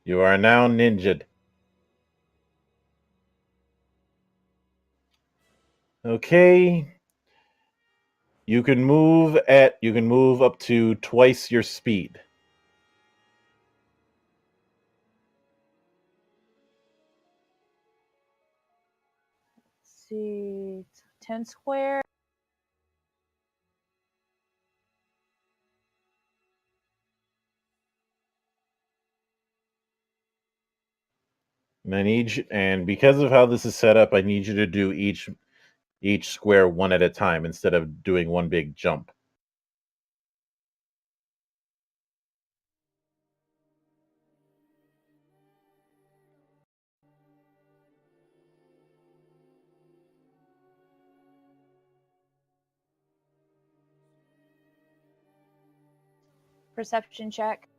You are now ninja'd. Okay. You can move up to twice your speed. Let's see, 10 square. And because of how this is set up, I need you to do each square one at a time instead of doing one big jump. Perception check.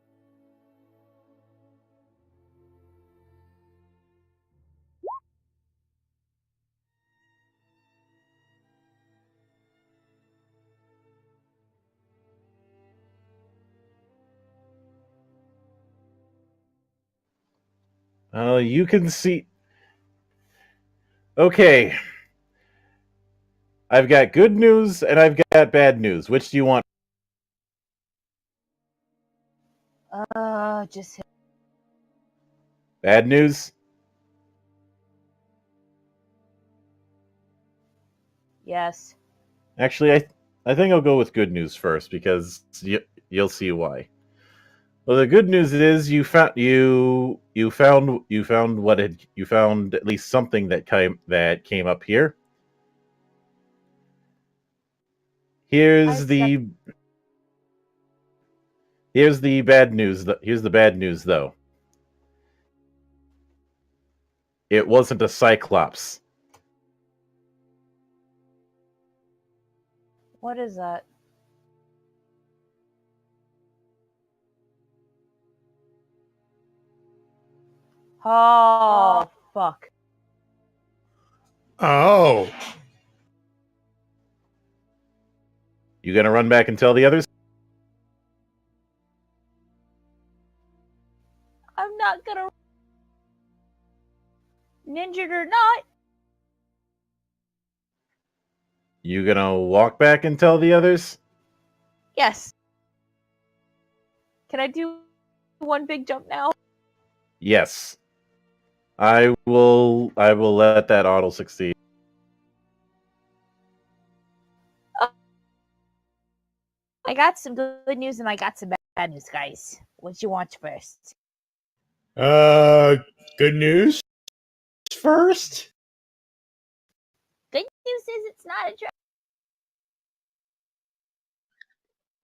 You can see. Okay. I've got good news and I've got bad news. Which do you want? Just Bad news? yes. Actually, I think I'll go with good news first, because you'll see why. Well, the good news is you found at least something that came up here. Here's the bad news. Here's the bad news, though. It wasn't a Cyclops. What is that? Oh, fuck. Oh. You gonna run back and tell the others? I'm not gonna. Ninja or not. You gonna walk back and tell the others? Yes. Can I do one big jump now? Yes. I will let that auto succeed. I got some good news and I got some bad news, guys. What you want first? Good news first? Good news is it's not a dragon.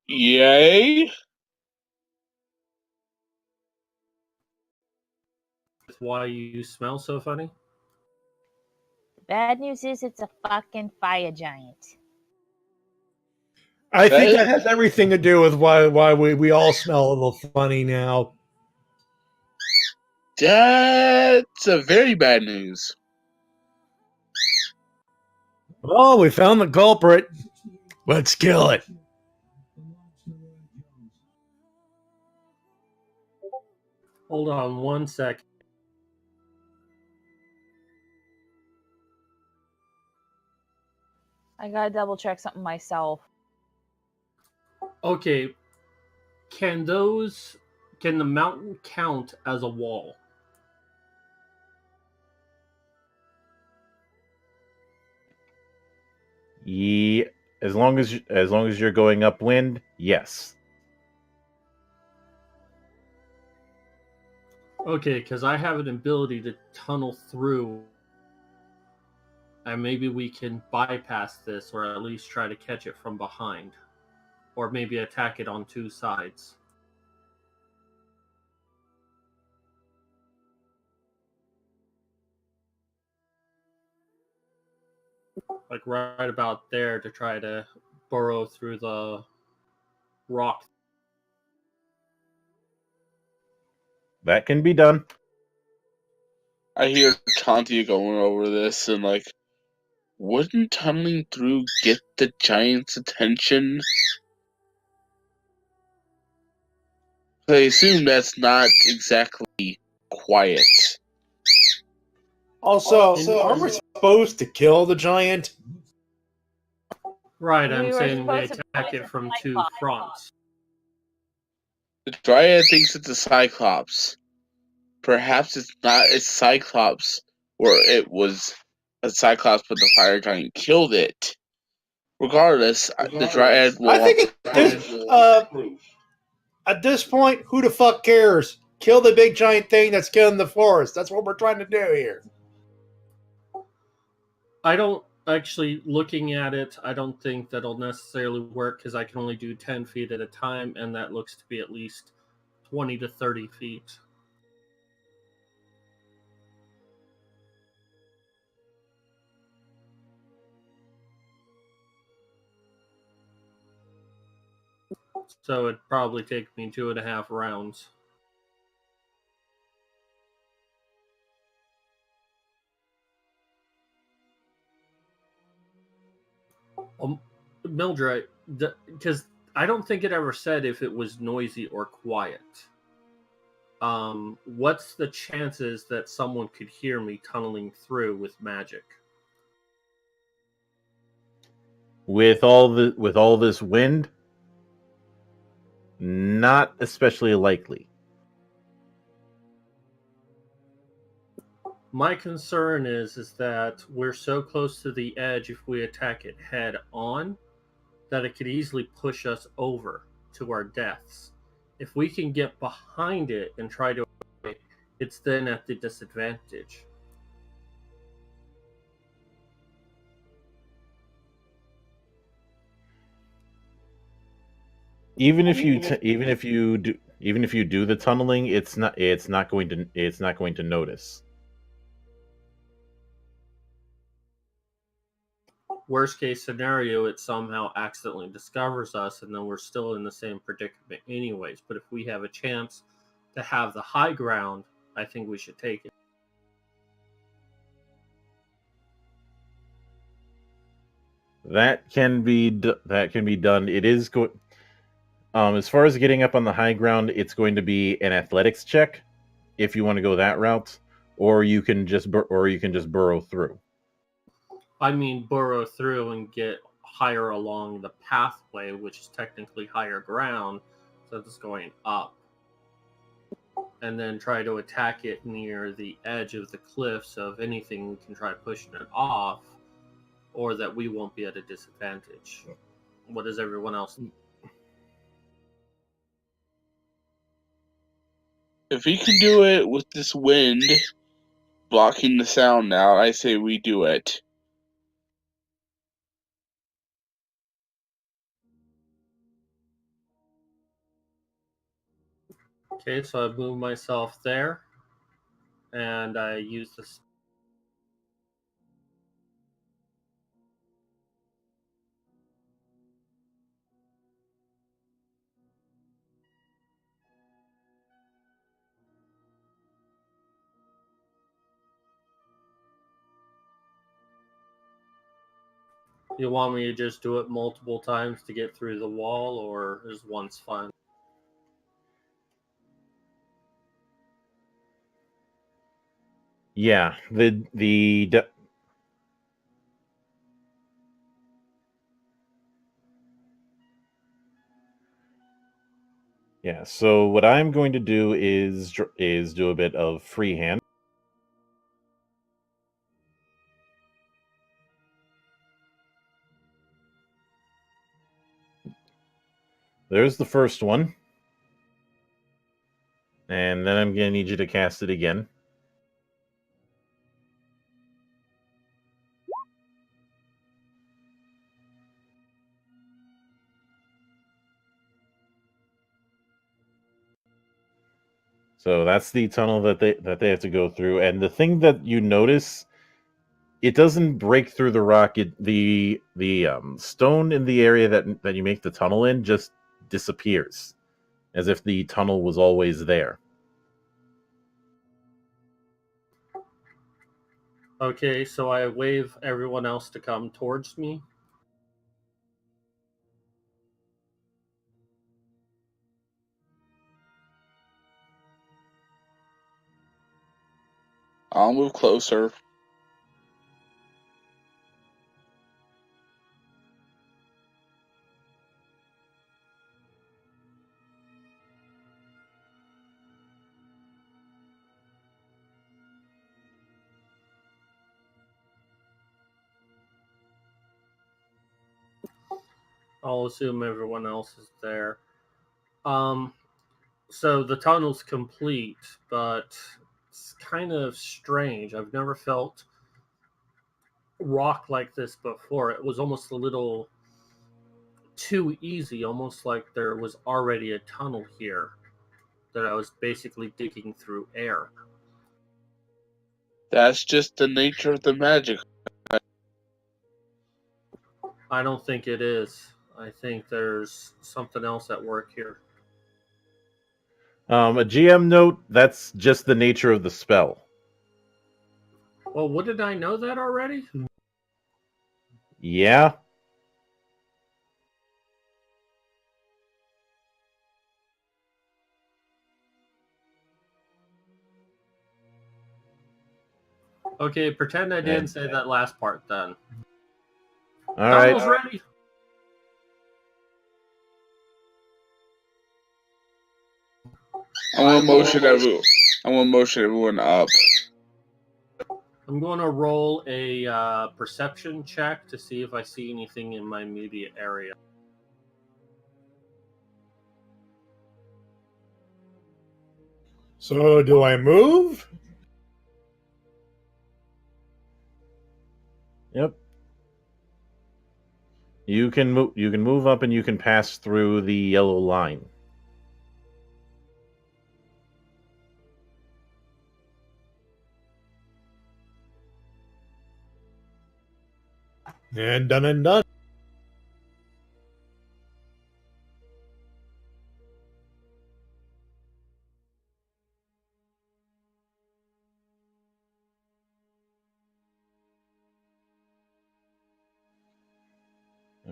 Yay? That's why you smell so funny? Bad news is it's a fucking fire giant. I think that has everything to do with why we all smell a little funny now. That's a very bad news. Oh, we found the culprit. Let's kill it. Hold on 1 second. I gotta double check something myself. Okay, can the mountain count as a wall? Yeah, as long as you're going upwind, yes. Okay, because I have an ability to tunnel through, and maybe we can bypass this, or at least try to catch it from behind, or maybe attack it on 2 sides. Like right about there to try to burrow through the rock. That can be done. I hear Tantia going over this and like, wouldn't tunneling through get the giant's attention? I assume that's not exactly quiet. Also, aren't we supposed to kill the giant? Right, We I'm were saying we supposed to attack fight it from the 2 Cyclops. fronts. The Dryad thinks it's a Cyclops. Perhaps it's not a Cyclops, or it was a Cyclops, but the fire giant killed it. Regardless, the Dryad will. I think at this point, who the fuck cares? Kill the big giant thing that's killing the forest. That's what we're trying to do here. I don't actually, looking at it, I don't think that'll necessarily work because I can only do 10 feet at a time, and that looks to be at least 20 to 30 feet. So it'd probably take me 2.5 rounds. Mildred, because I don't think it ever said if it was noisy or quiet. What's the chances that someone could hear me tunneling through with magic? With all this wind, not especially likely. My concern is that we're so close to the edge if we attack it head on that it could easily push us over to our deaths. If we can get behind it and try to, it's then at the disadvantage. Even if you do the tunneling, it's not going to notice. Worst case scenario, it somehow accidentally discovers us, and then we're still in the same predicament anyways. But if we have a chance to have the high ground, I think we should take it. That can be done. It is going. As far as getting up on the high ground, it's going to be an athletics check if you want to go that route, or you can just burrow through. I mean, burrow through and get higher along the pathway, which is technically higher ground, so it's going up. And then try to attack it near the edge of the cliff, so if anything, we can try pushing it off, or that we won't be at a disadvantage. What does everyone else think? If we can do it with this wind blocking the sound now, I say we do it. Okay, so I move myself there, and I use this. You want me to just do it multiple times to get through the wall, or is once fine? Yeah, yeah. So what I'm going to do is do a bit of freehand. There's the first one. And then I'm going to need you to cast it again. So that's the tunnel that they have to go through. And the thing that you notice, it doesn't break through the rock. The stone in the area that you make the tunnel in just disappears, as if the tunnel was always there. Okay, so I wave everyone else to come towards me. I'll move closer. I'll assume everyone else is there. So the tunnel's complete, but it's kind of strange. I've never felt rock like this before. It was almost a little too easy, almost like there was already a tunnel here that I was basically digging through air. That's just the nature of the magic. I don't think it is. I think there's something else at work here. A GM note, that's just the nature of the spell. Well, wouldn't I know that already? Yeah. Okay, pretend I didn't say that last part then. All right. Tunnel's ready. I want to motion everyone up. I'm going to roll a perception check to see if I see anything in my immediate area. So do I move? Yep. You can move up and you can pass through the yellow line. And done and done.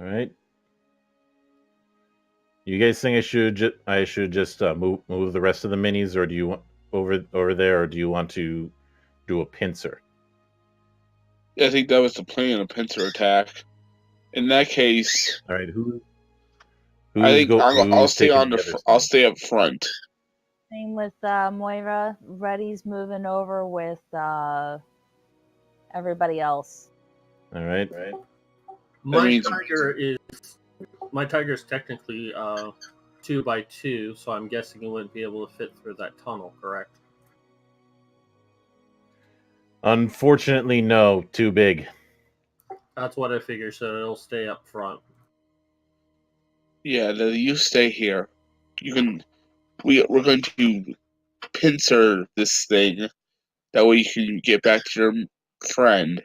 All right. You guys think I should just move the rest of the minis, or do you want over there, or do you want to do a pincer? I think that was the plan, a pincer attack. In that case, All right. I think I'll who's stay taking on the the. other I'll side? stay up front. Same with Moira. Reddy's moving over with everybody else. All right. My tiger is technically 2x2, so I'm guessing it wouldn't be able to fit through that tunnel, correct? Unfortunately, no. Too big. That's what I figured, so it'll stay up front. Yeah, you stay here. You can. We're going to pincer this thing. That way you can get back to your friend.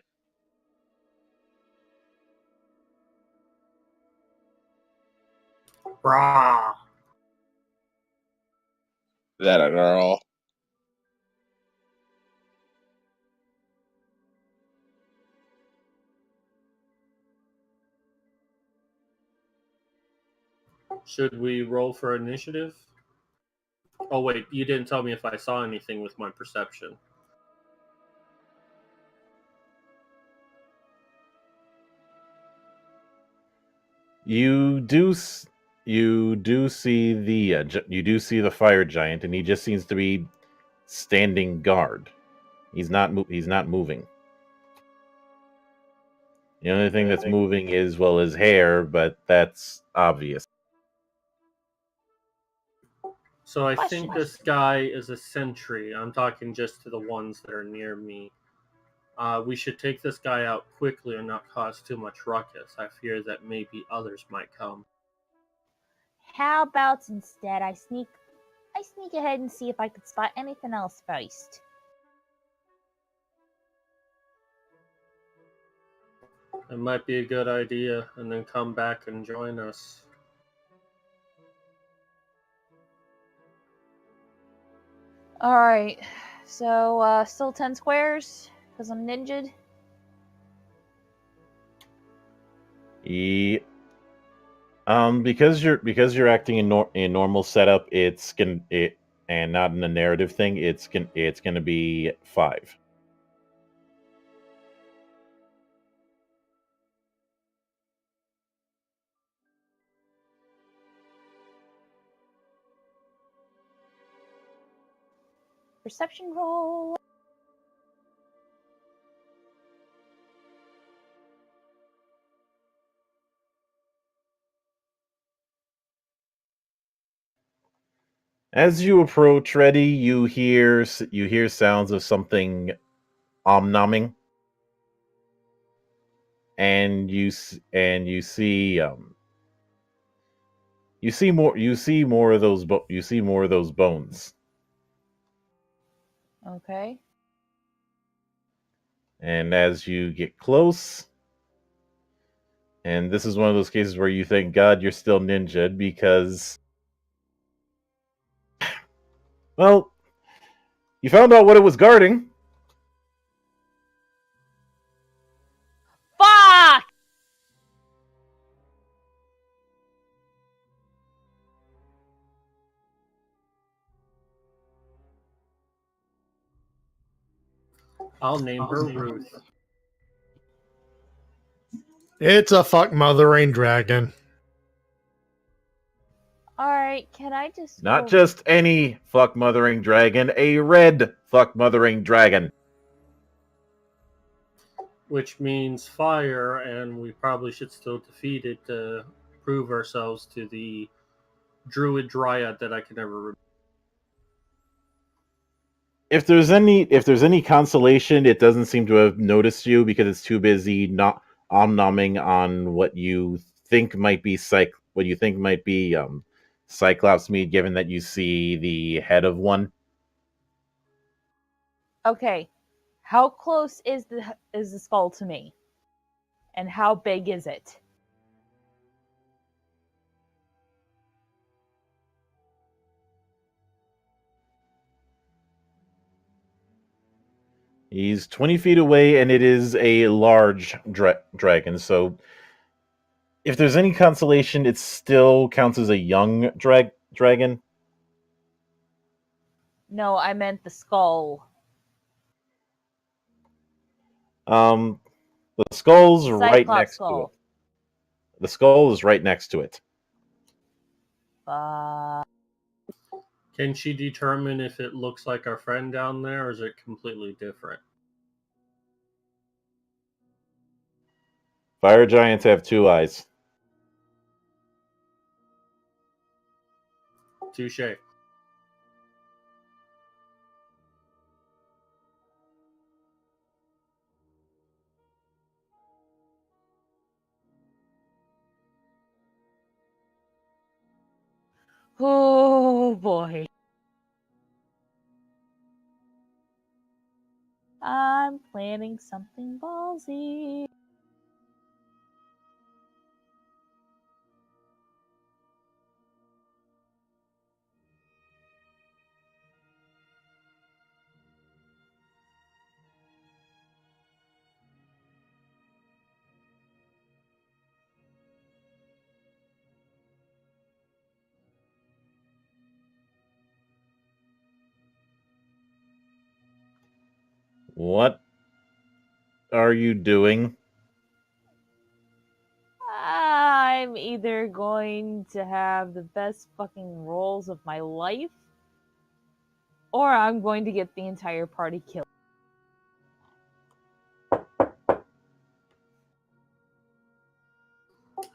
Brah! That a girl. Should we roll for initiative? Oh wait, you didn't tell me if I saw anything with my perception. You do see the fire giant, and he just seems to be standing guard. He's not moving. The only thing that's moving is his hair, but that's obvious. So I Question. think this guy is a sentry. I'm talking just to the ones that are near me. We should take this guy out quickly and not cause too much ruckus. I fear that maybe others might come. How about instead I sneak ahead and see if I could spot anything else first. It might be a good idea, and then come back and join us. Alright, so still 10 squares because I'm ninja'd. Because you're acting in normal setup, and not in a narrative thing. It's gonna be 5. Perception roll. As you approach, Reddy, you hear sounds of something omnoming, and you see more of those bones. Okay. And as you get close, and this is one of those cases where you thank God you're still ninja, because, well, you found out what it was guarding. Fuck! I'll name her Ruth. It's a fuck mothering dragon. Alright, can I just Not just any fuck mothering dragon, a red fuck mothering dragon. Which means fire, and we probably should still defeat it to prove ourselves to the druid dryad that I can never remember. If there's any consolation, it doesn't seem to have noticed you because it's too busy not omnoming on what you think might be Cyclops meat, given that you see the head of one. Okay. How close is the skull to me? And how big is it? He's 20 feet away, and it is a large dragon. So if there's any consolation, it still counts as a young dragon. No, I meant the skull. The skull's right Cyclops next to skull. it. The skull is right next to it. Can she determine if it looks like our friend down there, or is it completely different? Fire giants have 2 eyes. Touche. Oh boy. I'm planning something ballsy. What are you doing? I'm either going to have the best fucking rolls of my life, or I'm going to get the entire party killed.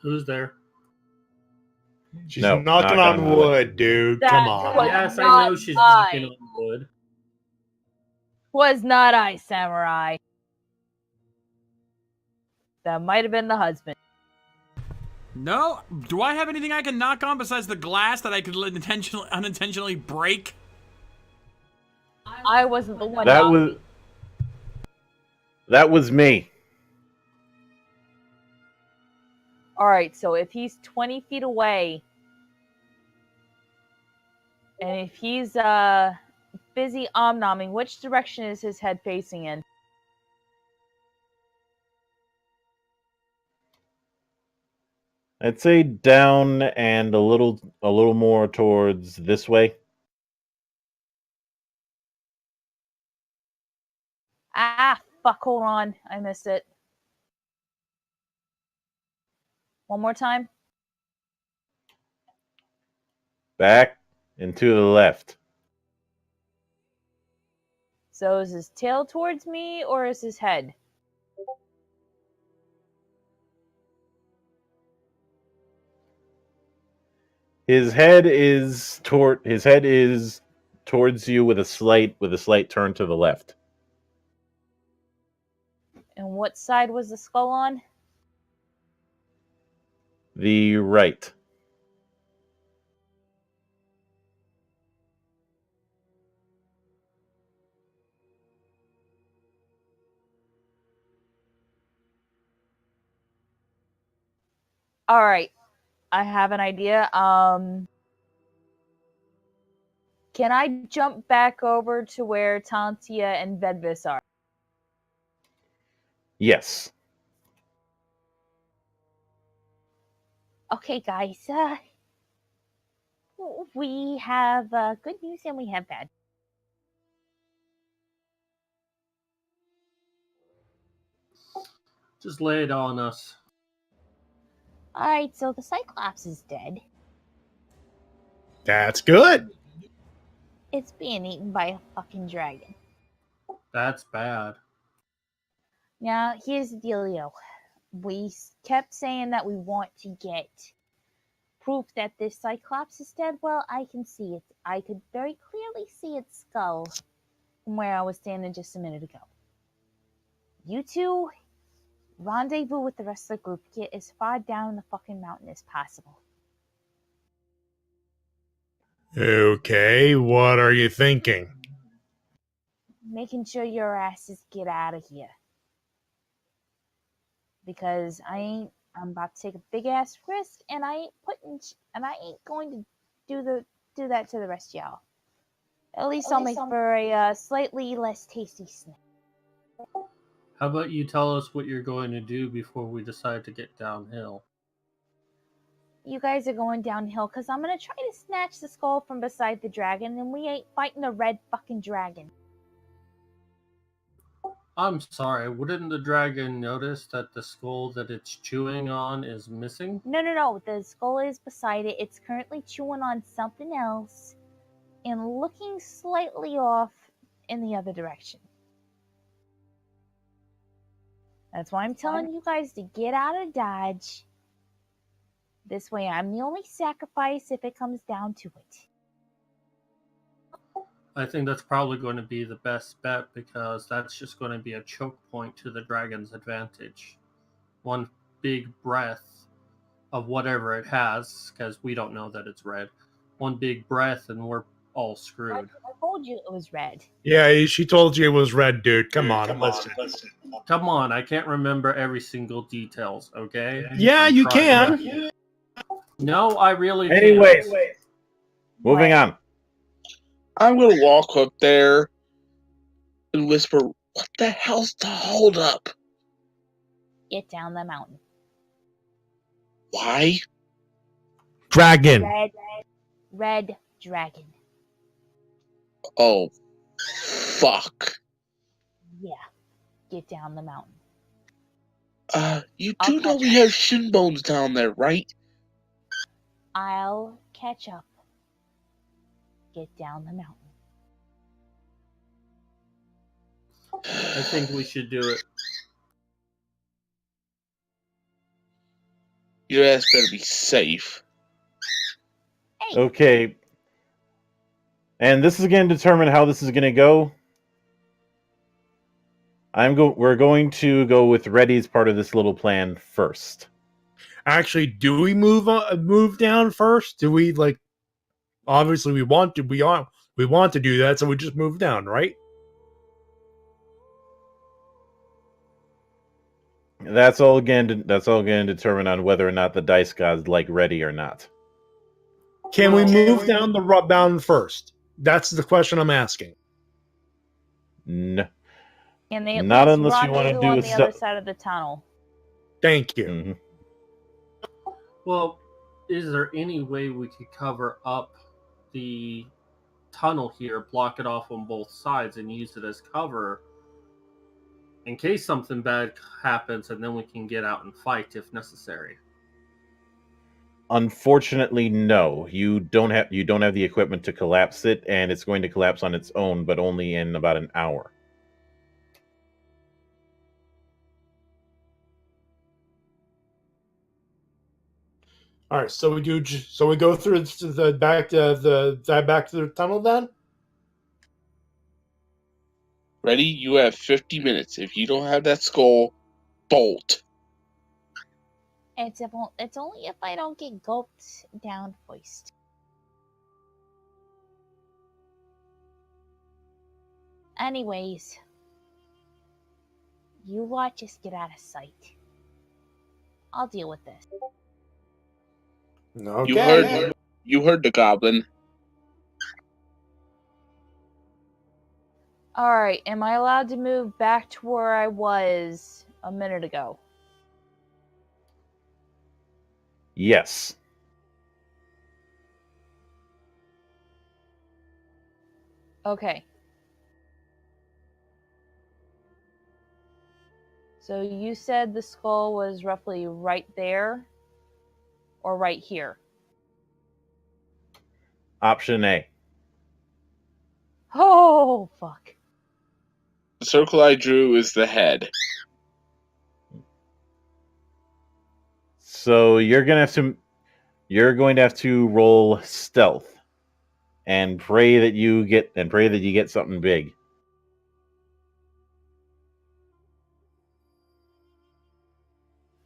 Who's there? She's No, knocking knock on on wood, dude. Come That on. was Yes, I not know she's mine. knocking on wood. Was not I, Samurai. That might have been the husband. No? Do I have anything I can knock on besides the glass that I could unintentionally break? I wasn't the one. That was me. Alright, so if he's 20 feet away, and if he's busy omnoming, which direction is his head facing in? I'd say down and a little more towards this way. Ah, fuck, hold on. I missed it. One more time. Back and to the left. So is his tail towards me, or is his head? His head is towards you with a slight turn to the left. And what side was the skull on? The right. Alright. I have an idea. Can I jump back over to where Tantia and Vedvis are? Yes. Okay, guys. We have good news and we have bad. Just lay it on us. Alright, so the Cyclops is dead. That's good. It's being eaten by a fucking dragon. That's bad. Now, here's the dealio. We kept saying that we want to get proof that this Cyclops is dead. Well, I can see it. I could very clearly see its skull from where I was standing just a minute ago. You two rendezvous with the rest of the group. Get as far down the fucking mountain as possible. Okay, what are you thinking? Making sure your asses get out of here. Because I'm about to take a big ass risk, and I ain't going to do that to the rest of y'all. At least I'll make for a slightly less tasty snack. How about you tell us what you're going to do before we decide to get downhill? You guys are going downhill because I'm going to try to snatch the skull from beside the dragon, and we ain't fighting the red fucking dragon. I'm sorry, wouldn't the dragon notice that the skull that it's chewing on is missing? No. The skull is beside it. It's currently chewing on something else and looking slightly off in the other direction. That's why I'm telling you guys to get out of Dodge. This way I'm the only sacrifice if it comes down to it. I think that's probably going to be the best bet because that's just going to be a choke point to the dragon's advantage. One big breath of whatever it has, because we don't know that it's red. One big breath and we're all screwed. I told you it was red. Yeah, she told you it was red, dude. Come on, listen. Come on, I can't remember every single details, okay? Yeah, I'm you trying. can. No, I really Anyways, can't. moving on. I'm gonna walk up there and whisper, "What the hell's the holdup? Get down the mountain. Why? Dragon. Red dragon. Oh, fuck. Yeah. Get down the mountain. You I'll do know catch we have shin bones down there, right? I'll catch up. Get down the mountain. I think we should do it. Your ass better be safe. Hey, Okay. And this is going to determine how this is going to go. We're going to go with Reddy's part of this little plan first. Actually, do we move down first? Do we like? Obviously, we want to. We want to do that, so we just move down, right? That's all going to determine on whether or not the dice gods like Reddy or not. Can we move down the mountain first? That's the question I'm asking. No. and they at Not least unless you wanna rendezvous do on a the stu- other side of the tunnel. Thank you. Mhm. Well, is there any way we could cover up the tunnel here, block it off on both sides, and use it as cover in case something bad happens, and then we can get out and fight if necessary? Unfortunately, no. You don't have the equipment to collapse it, and it's going to collapse on its own, but only in about an hour. All right, so we do. So we go through the back to the tunnel then. Ready? You have 50 minutes. If you don't have that skull, bolt. It's only if I don't get gulped down first. Anyways, you lot just get out of sight. I'll deal with this. Okay. You heard the goblin. Alright, am I allowed to move back to where I was a minute ago? Yes. Okay. So you said the skull was roughly right there or right here? Option A. Oh, fuck. The circle I drew is the head. So you're going to have to roll stealth and pray that you get something big.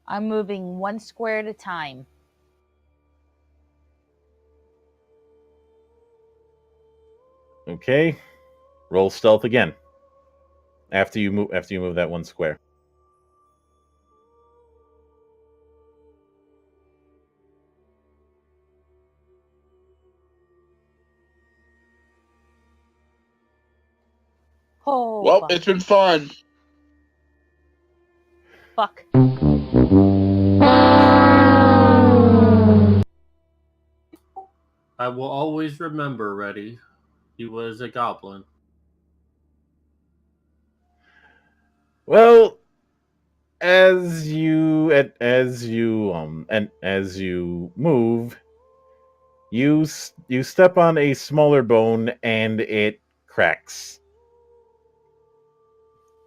I'm moving one square at a time. Okay. Roll stealth again. After you move that one square. Oh, Well, fuck. it's been fun. Fuck. I will always remember, Reddy. He was a goblin. Well, as you move, you step on a smaller bone and it cracks.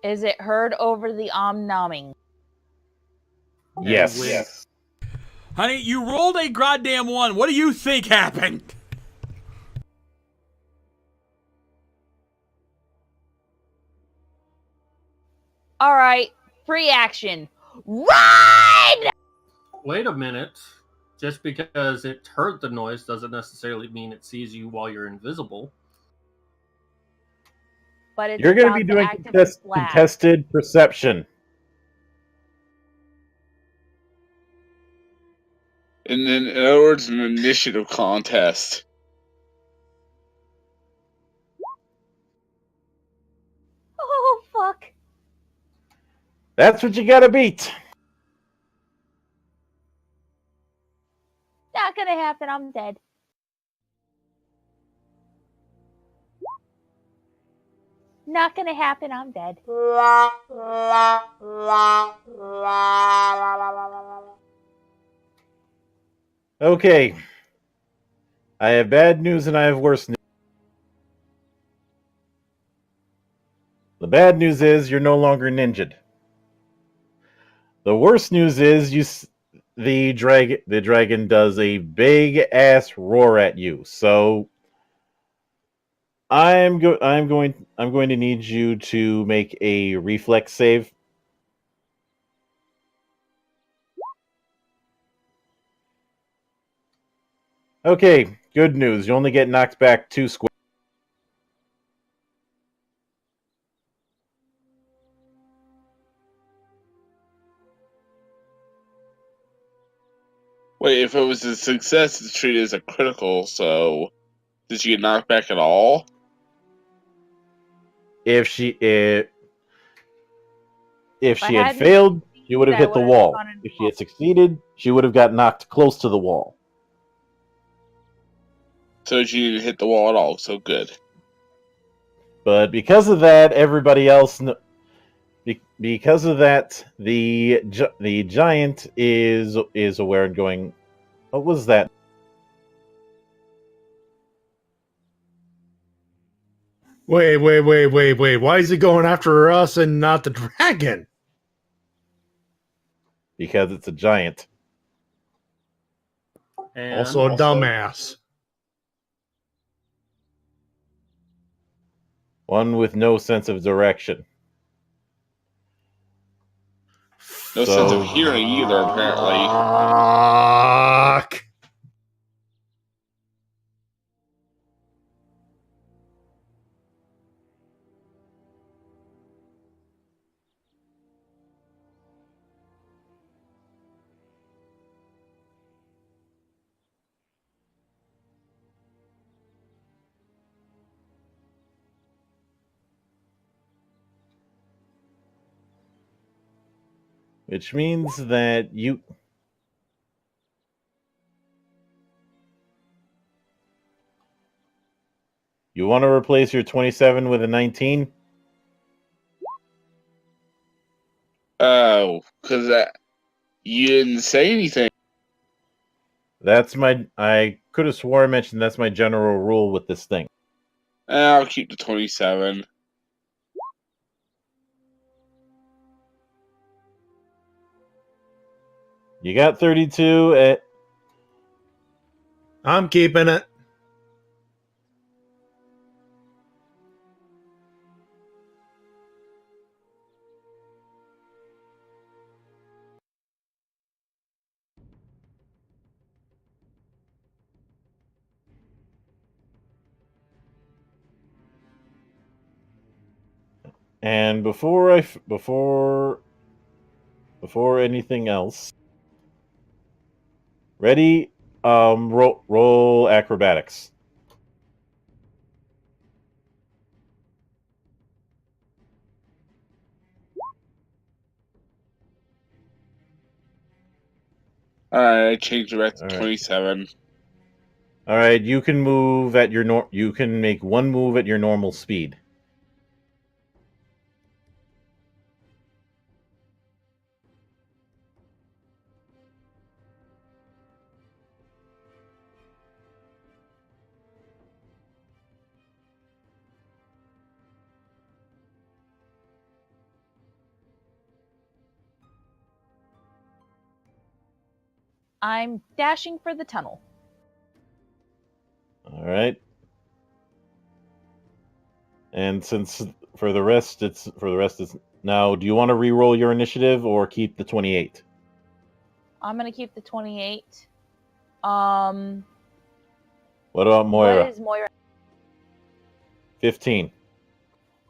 Is it heard over the om-nomming? Yes. wink. Yes. Honey, you rolled a goddamn 1. What do you think happened? All right, free action. Run! Wait a minute. Just because it heard the noise doesn't necessarily mean it sees you while you're invisible. But it's You're going to about be the doing act of a splash. contested perception. And then, in other words, an initiative contest. Oh, fuck. That's what you got to beat. Not gonna happen. I'm dead. Not gonna happen. I'm dead. Okay. I have bad news and I have worse news. The bad news is you're no longer ninja'd. The worst news is the dragon does a big ass roar at you. So I'm going to need you to make a reflex save. Okay, good news. You only get knocked back 2 squares. Wait, if it was a success, it's treated as a critical, so did she get knocked back at all? If she If I had hadn't failed, she would have I hit the would've wall. gone into If she had succeeded, she would have got knocked close to the wall. So she didn't hit the wall at all, so good. But because of that, everybody else. Because of that, the giant is aware and going, "What was that?" Wait. Why is he going after us and not the dragon? Because it's a giant. And Also a dumbass. One with no sense of direction. No sense of hearing either, apparently. Fuck. Which means that you want to replace your 27 with a 19? Oh, because you didn't say anything. I could have swore I mentioned that's my general rule with this thing. I'll keep the 27. You got 32. I'm keeping it. And before anything else, ready? Roll acrobatics. Alright, I changed it back to All right. 27. All right, you can move at your you can make one move at your normal speed. I'm dashing for the tunnel. All right. And since for the rest it's now, do you want to re-roll your initiative or keep the 28? I'm gonna keep the 28. What about Moira? What is Moira 15.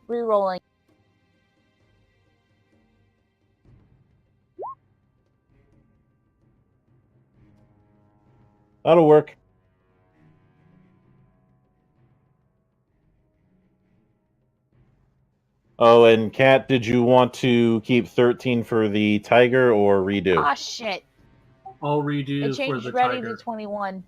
re-rolling? That'll work. Oh, and Kat, did you want to keep 13 for the tiger or redo? Ah, shit. I'll It redo for changed the ready tiger. to 21.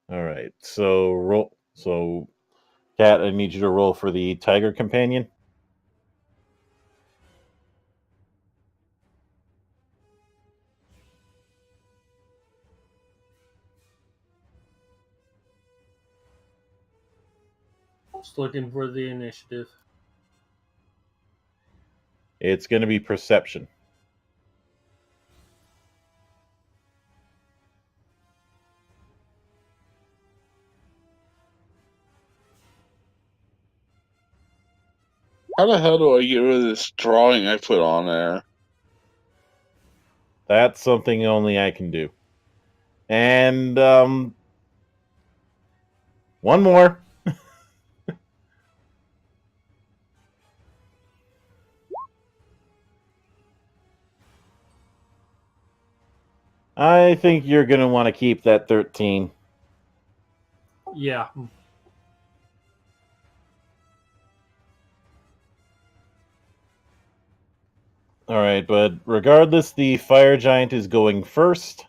All right. So roll. So, Kat, I need you to roll for the tiger companion. Just looking for the initiative. It's going to be perception. How the hell do I get rid of this drawing I put on there? That's something only I can do. And one more. I think you're going to want to keep that 13. Yeah. All right, but regardless, the fire giant is going first.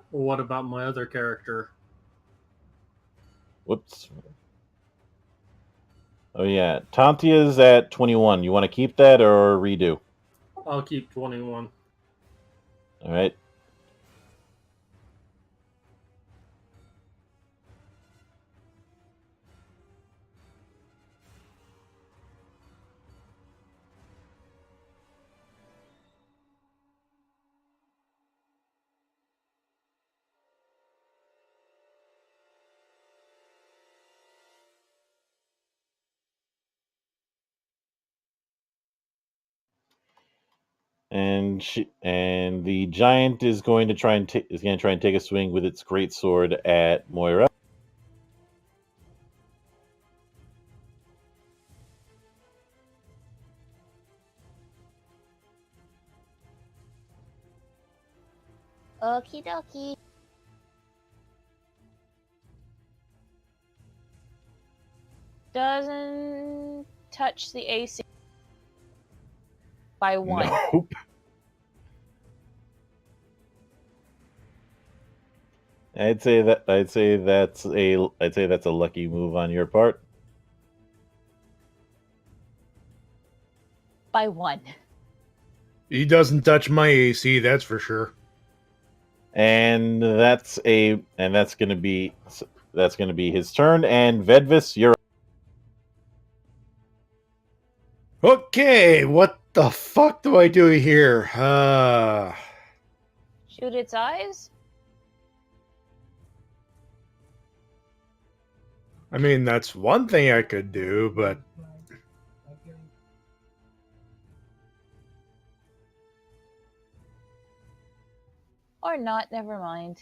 What about my other character? Whoops. Oh yeah, Tantia's at 21. You want to keep that or redo? I'll keep 21. All right. And the giant is going to try and take a swing with its great sword at Moira. Okie dokie. Doesn't touch the AC by 1. Nope. I'd say that's a lucky move on your part. By 1. He doesn't touch my AC, that's for sure. And that's gonna be his turn. And Vedvis, you're Okay, what the fuck do I do here? Shoot its eyes? I mean, that's one thing I could do, but Or not, never mind.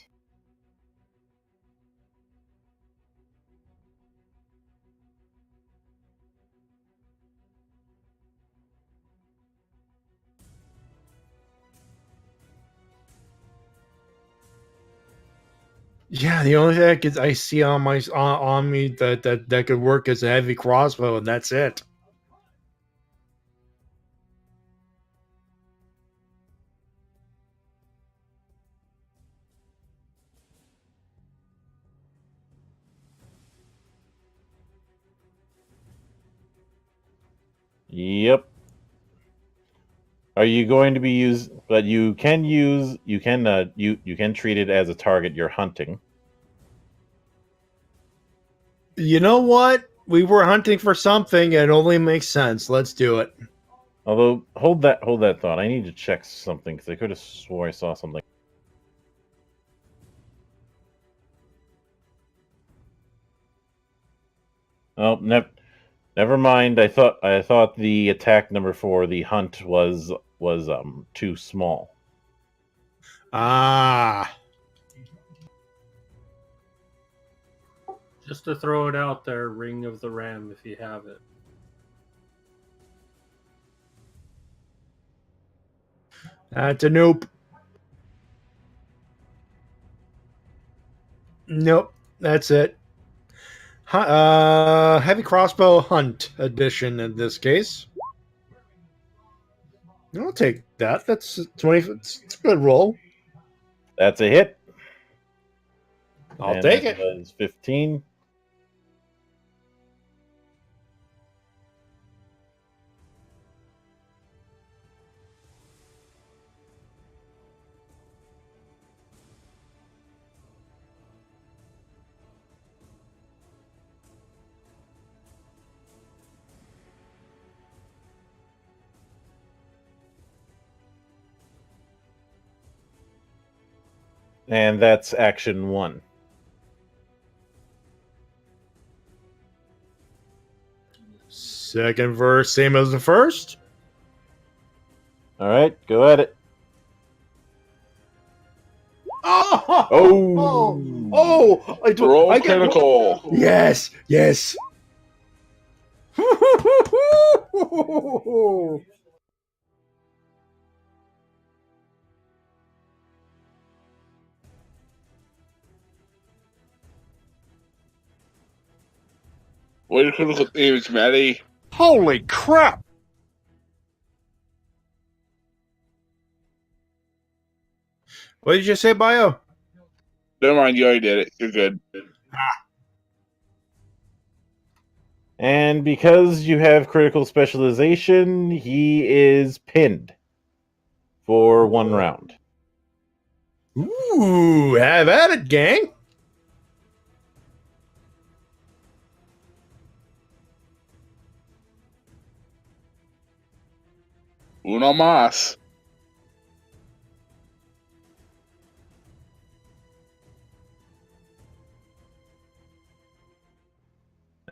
Yeah, the only thing I see on my on me that could work is a heavy crossbow, and that's it. Yep. Are you going to be used? But you can you can treat it as a target you're hunting. You know what? We were hunting for something, and it only makes sense. Let's do it. Although hold that thought. I need to check something because I could have swore I saw something. Oh, never mind. I thought the attack number for the hunt was too small. Ah, Just to throw it out there, Ring of the Ram if you have it. that's a nope. Nope, that's it. Heavy crossbow hunt edition in this case. I'll take that. That's 20. It's a good roll. That's a hit. I'll And take that it. was 15. And that's action 1. Second verse, same as the first. All right, go at it. Oh, Oh. I do. Roll I get critical. Yes, yes. What your critical damage, Maddie? Holy crap! What did you say, Bio? Never mind, you already did it. You're good. And because you have critical specialization, he is pinned for 1 round. Ooh, have at it, gang. Uno mas.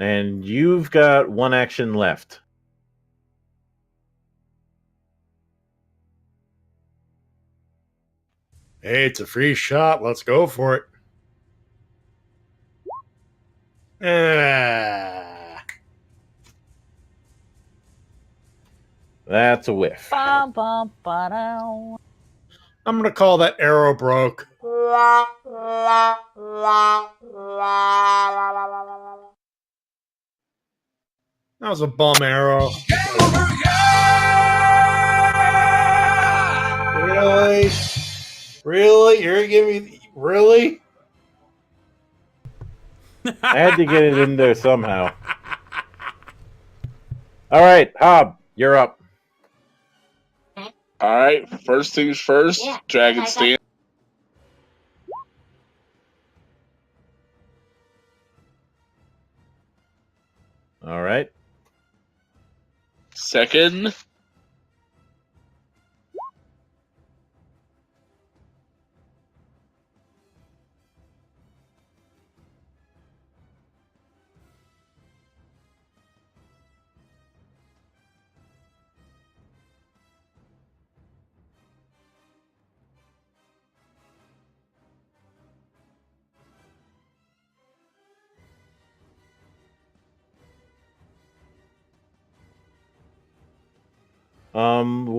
And you've got 1 action left. Hey, it's a free shot. Let's go for it. Ah. That's a whiff. Bum, bum, ba-dow. I'm gonna call that arrow broke. That was a bum arrow. Really? Really? You're giving me really? I had to get it in there somehow. All right, Hob, you're up. All right. First things first. Dragon stand. All right. Second.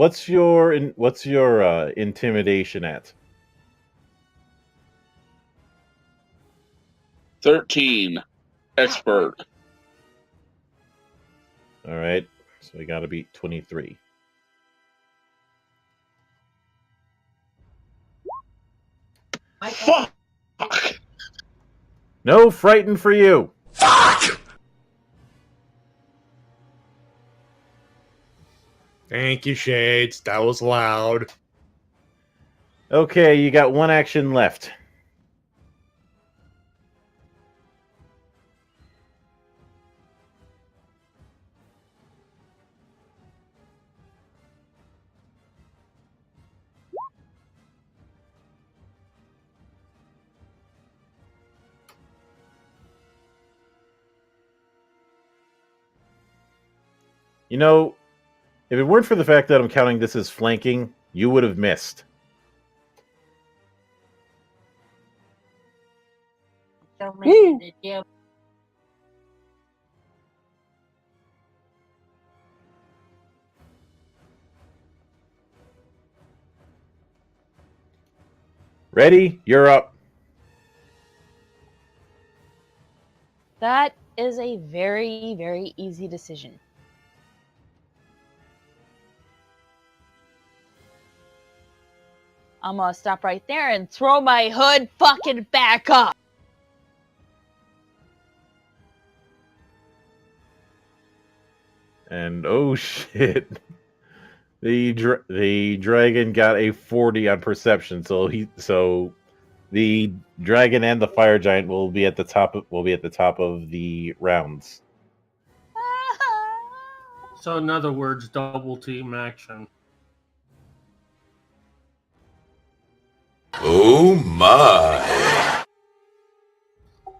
What's your intimidation at? 13. Expert. All right. So we got to beat 23. Fuck! No frighten for you. Thank you, Shades. That was loud. Okay, you got one action left. You know, if it weren't for the fact that I'm counting this as flanking, you would have missed. Ready? You're up. That is a very, very easy decision. I'm gonna stop right there and throw my hood fucking back up. And oh shit. The dragon got a 40 on perception, so the dragon and the fire giant will be at the top of the rounds. So in other words, double team action. Oh my.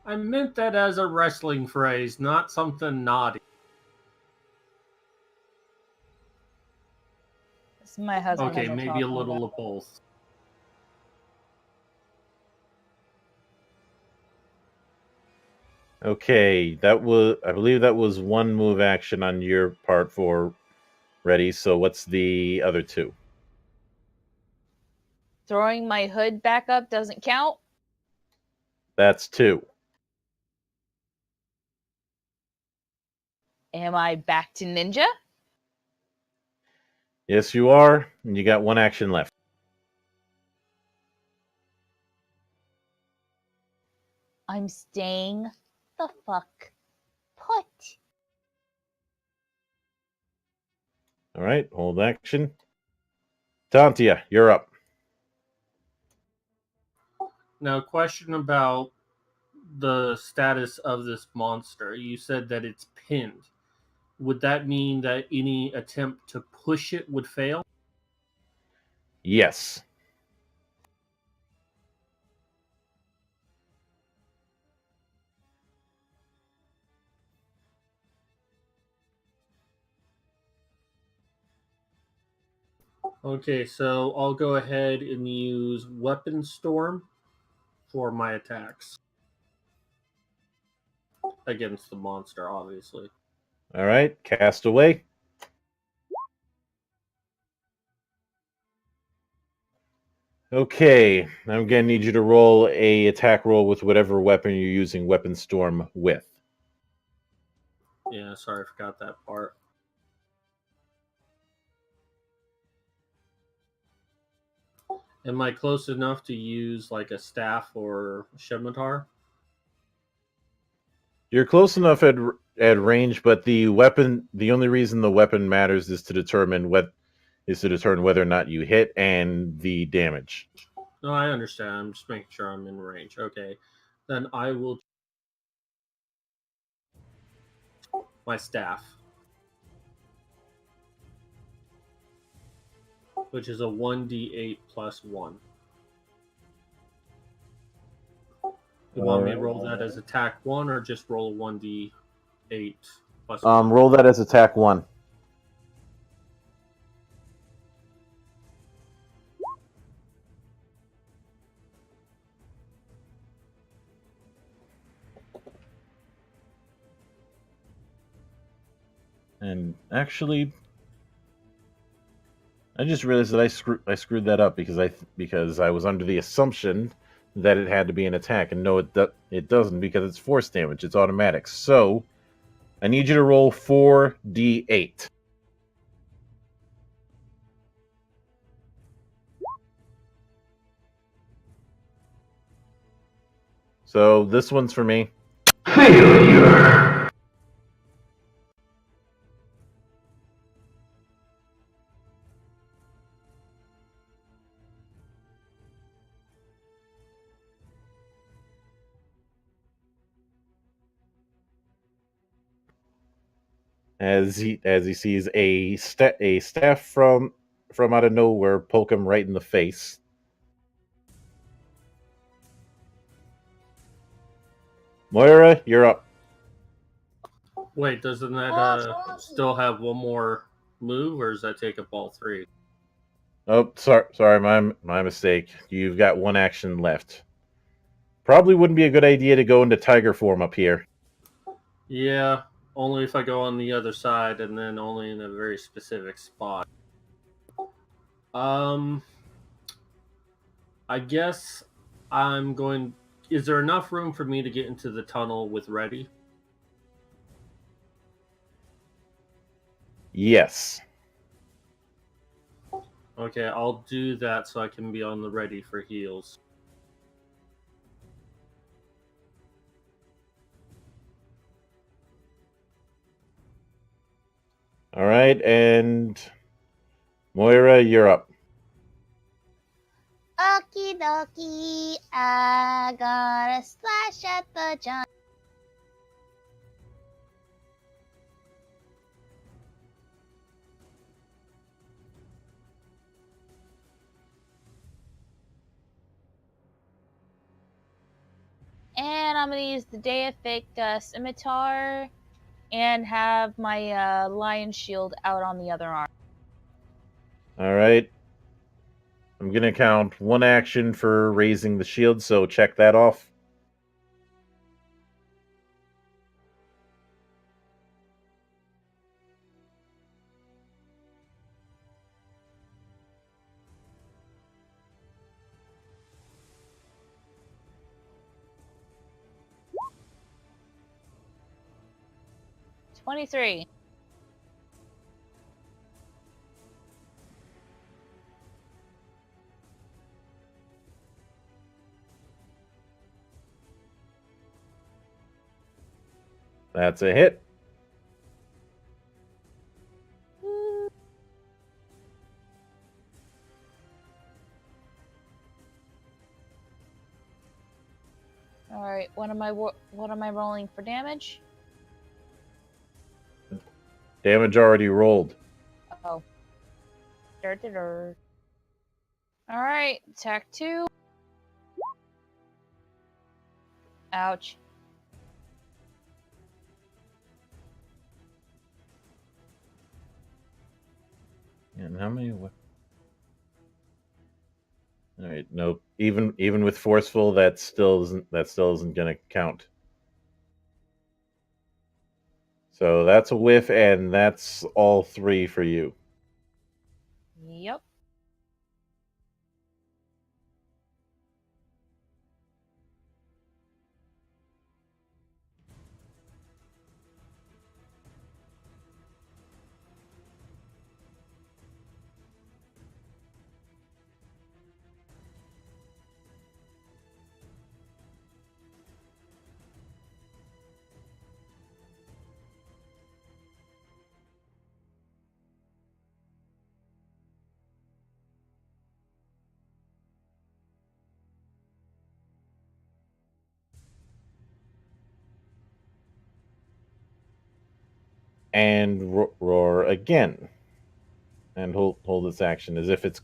I meant that as a wrestling phrase, not something naughty. My husband. Okay, maybe a little of both. Okay, I believe that was one move action on your part for ready. So what's the other two? Throwing my hood back up doesn't count. That's 2. Am I back to ninja? Yes, you are. And you got one action left. I'm staying the fuck put. All right, hold action. Tantia, you're up. Now, question about the status of this monster. You said that it's pinned. Would that mean that any attempt to push it would fail? Yes. Okay, so I'll go ahead and use Weapon Storm for my attacks. Against the monster, obviously. All right, cast away. Okay, I'm gonna need you to roll a attack roll with whatever weapon you're using Weapon Storm with. Yeah, sorry, I forgot that part. Am I close enough to use like a staff or scimitar? You're close enough at range, but the only reason the weapon matters is to determine whether or not you hit and the damage. No, I understand. I'm just making sure I'm in range. Okay. Then I will my staff. Which is a 1d8 plus 1. You want me to roll that as attack 1 or just roll a 1d8 plus 1? Roll that as attack 1. And actually, I just realized that I screwed that up because I was under the assumption that it had to be an attack, and no, it doesn't because it's force damage. It's automatic. So I need you to roll 4d8. So this one's for me. Failure. As he sees a staff from out of nowhere poke him right in the face. Moira, you're up. Wait, doesn't that still have one more move, or does that take up all three? Oh, sorry, my mistake. You've got one action left. Probably wouldn't be a good idea to go into tiger form up here. Yeah, only if I go on the other side, and then only in a very specific spot. I guess I'm going. Is there enough room for me to get into the tunnel with Ready? Yes. Okay, I'll do that so I can be on the ready for heals. All right, and Moira, you're up. Okie dokie, I got a slash at the giant. And I'm gonna use the Deific Scimitar and have my Lion Shield out on the other arm. All right. I'm going to count one action for raising the shield, so check that off. $23. That's a hit. All right, what am I rolling for damage? Damage already rolled. Oh. All right, attack 2. Ouch. And how many? All right, nope. Even with forceful, that still isn't going to count. So that's a whiff, and that's all 3 for you. Yep. And roar again, and hold this action as if it's.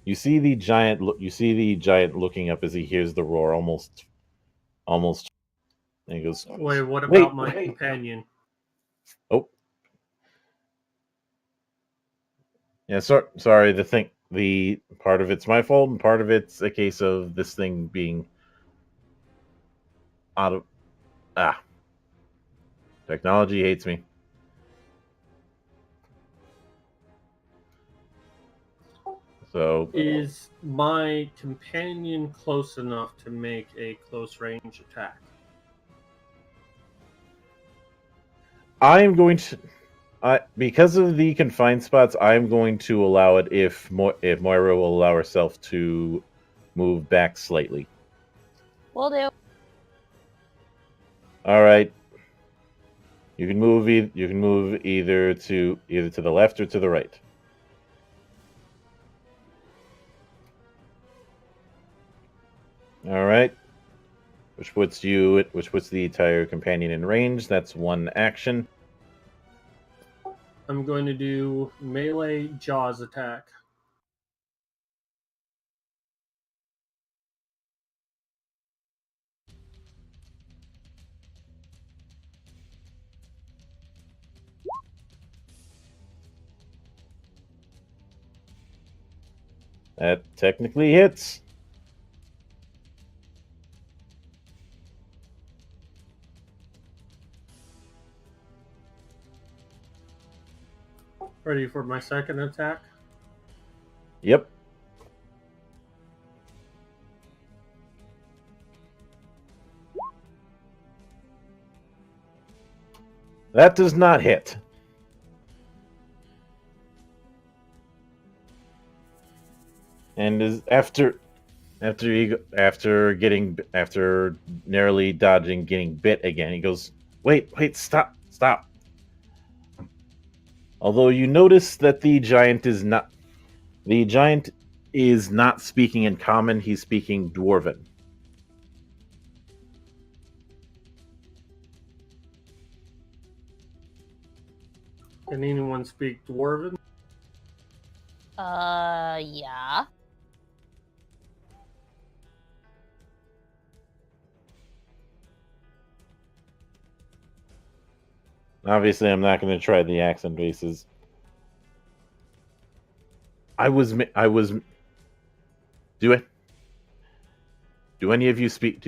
You see the giant. You see the giant looking up as he hears the roar, almost. And he goes, Wait, what about my companion? Oh, yeah. Sorry. The part of it's my fault, and part of it's a case of this thing being out of. Technology hates me. So Is my companion close enough to make a close range attack? I am going to, because of the confined spots, I am going to allow it if Moira will allow herself to move back slightly. Will do. All right. You can move. You can move either to the left or to the right. All right. Which puts the entire companion in range. That's one action. I'm going to do melee jaws attack. That technically hits. Ready for my second attack? Yep. That does not hit. And is after narrowly dodging, getting bit again, he goes, "Wait, stop. Although you notice that the giant is not speaking in common, he's speaking Dwarven. Can anyone speak Dwarven? Yeah. Obviously, I'm not going to try the accent bases. Do it. Do any of you speak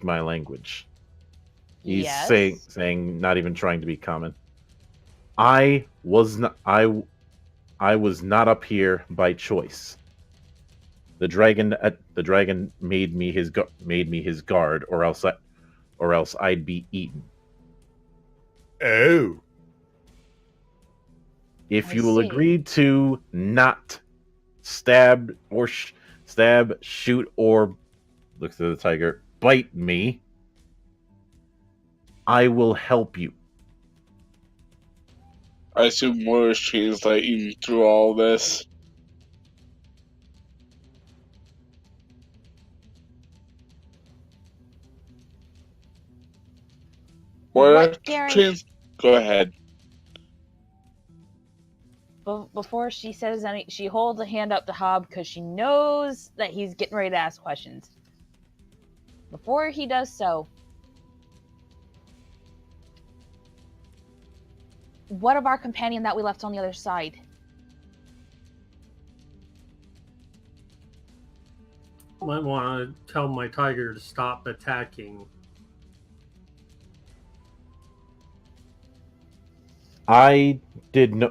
my language? He's Yes. saying, not even trying to be common. I was not up here by choice. The dragon made me his guard, or else I'd be eaten. Oh. If I you will see. agree to not stab, shoot, or looks at the tiger, bite me, I will help you. I assume Moira's translating through all this. Moira, go ahead. Before she says any, she holds a hand up to Hob because she knows that he's getting ready to ask questions. Before he does so, what of our companion that we left on the other side? Might want to tell my tiger to stop attacking. I did no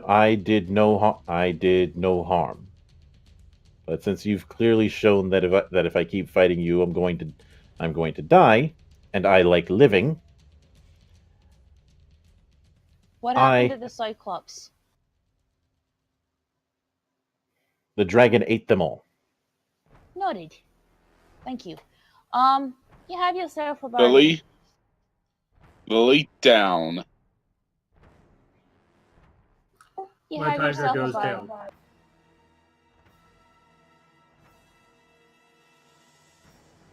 harm. But since you've clearly shown that if I keep fighting you, I'm going to die, and I like living. What happened to the Cyclops? The dragon ate them all. Noted. Thank you. You have yourself a bargain. Lily, down. You My have tiger yourself goes a bargain. down.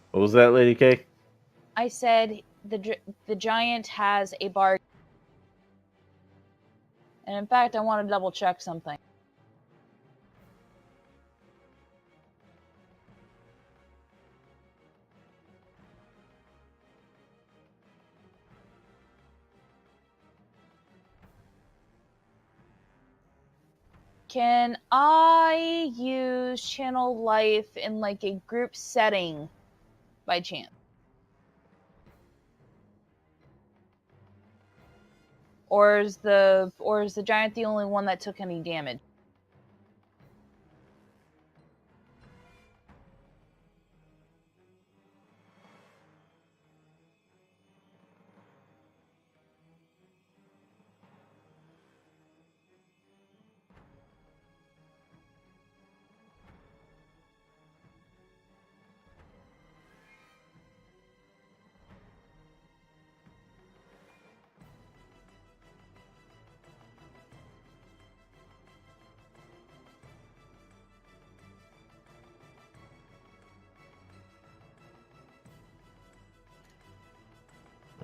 What was that, Lady K? I said the giant has a bargain. And in fact, I want to double check something. Can I use Channel Life in like a group setting by chance? Or is the giant the only one that took any damage?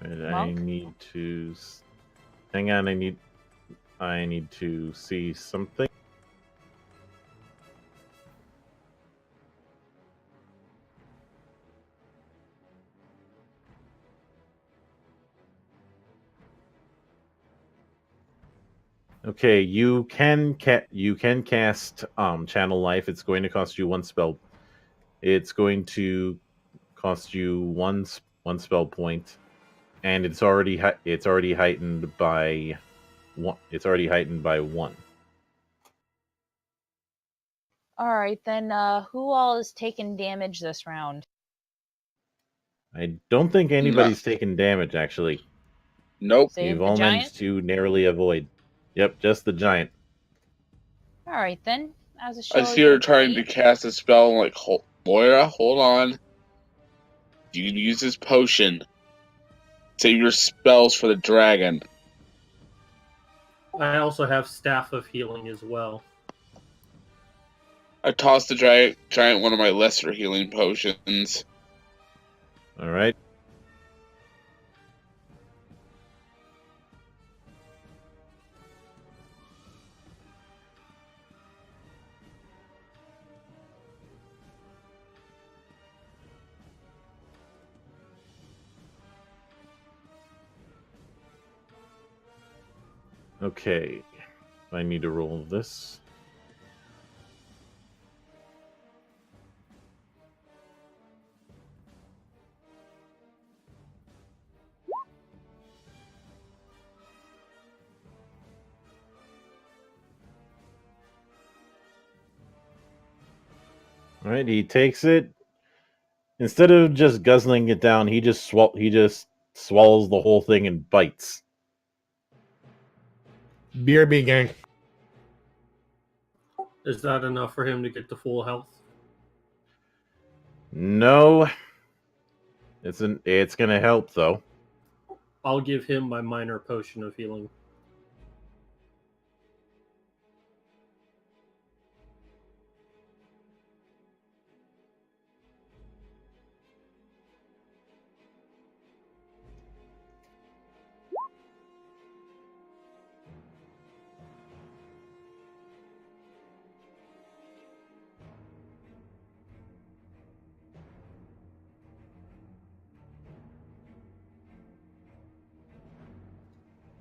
I Monk? need to hang on. I need to see something. Okay, you can cast Channel Life. It's going to cost you one spell. It's going to cost you one spell point, and it's already heightened by one. It's already heightened by one. All right, then who all is taking damage this round? I don't think anybody's taken damage actually. Nope. Save You've the all giant? managed to narrowly avoid. Yep, just the giant. All right, then. As a show I see her of trying to hate- cast a spell. I'm like, Moira, hold on. You can use this potion. Save your spells for the dragon. I also have Staff of Healing as well. I tossed the giant one of my lesser healing potions. All right. Okay. I need to roll this. All right, he takes it. Instead of just guzzling it down, he just swallows the whole thing and bites. BRB gang. Is that enough for him to get to full health? No, it's gonna help though. I'll give him my minor potion of healing.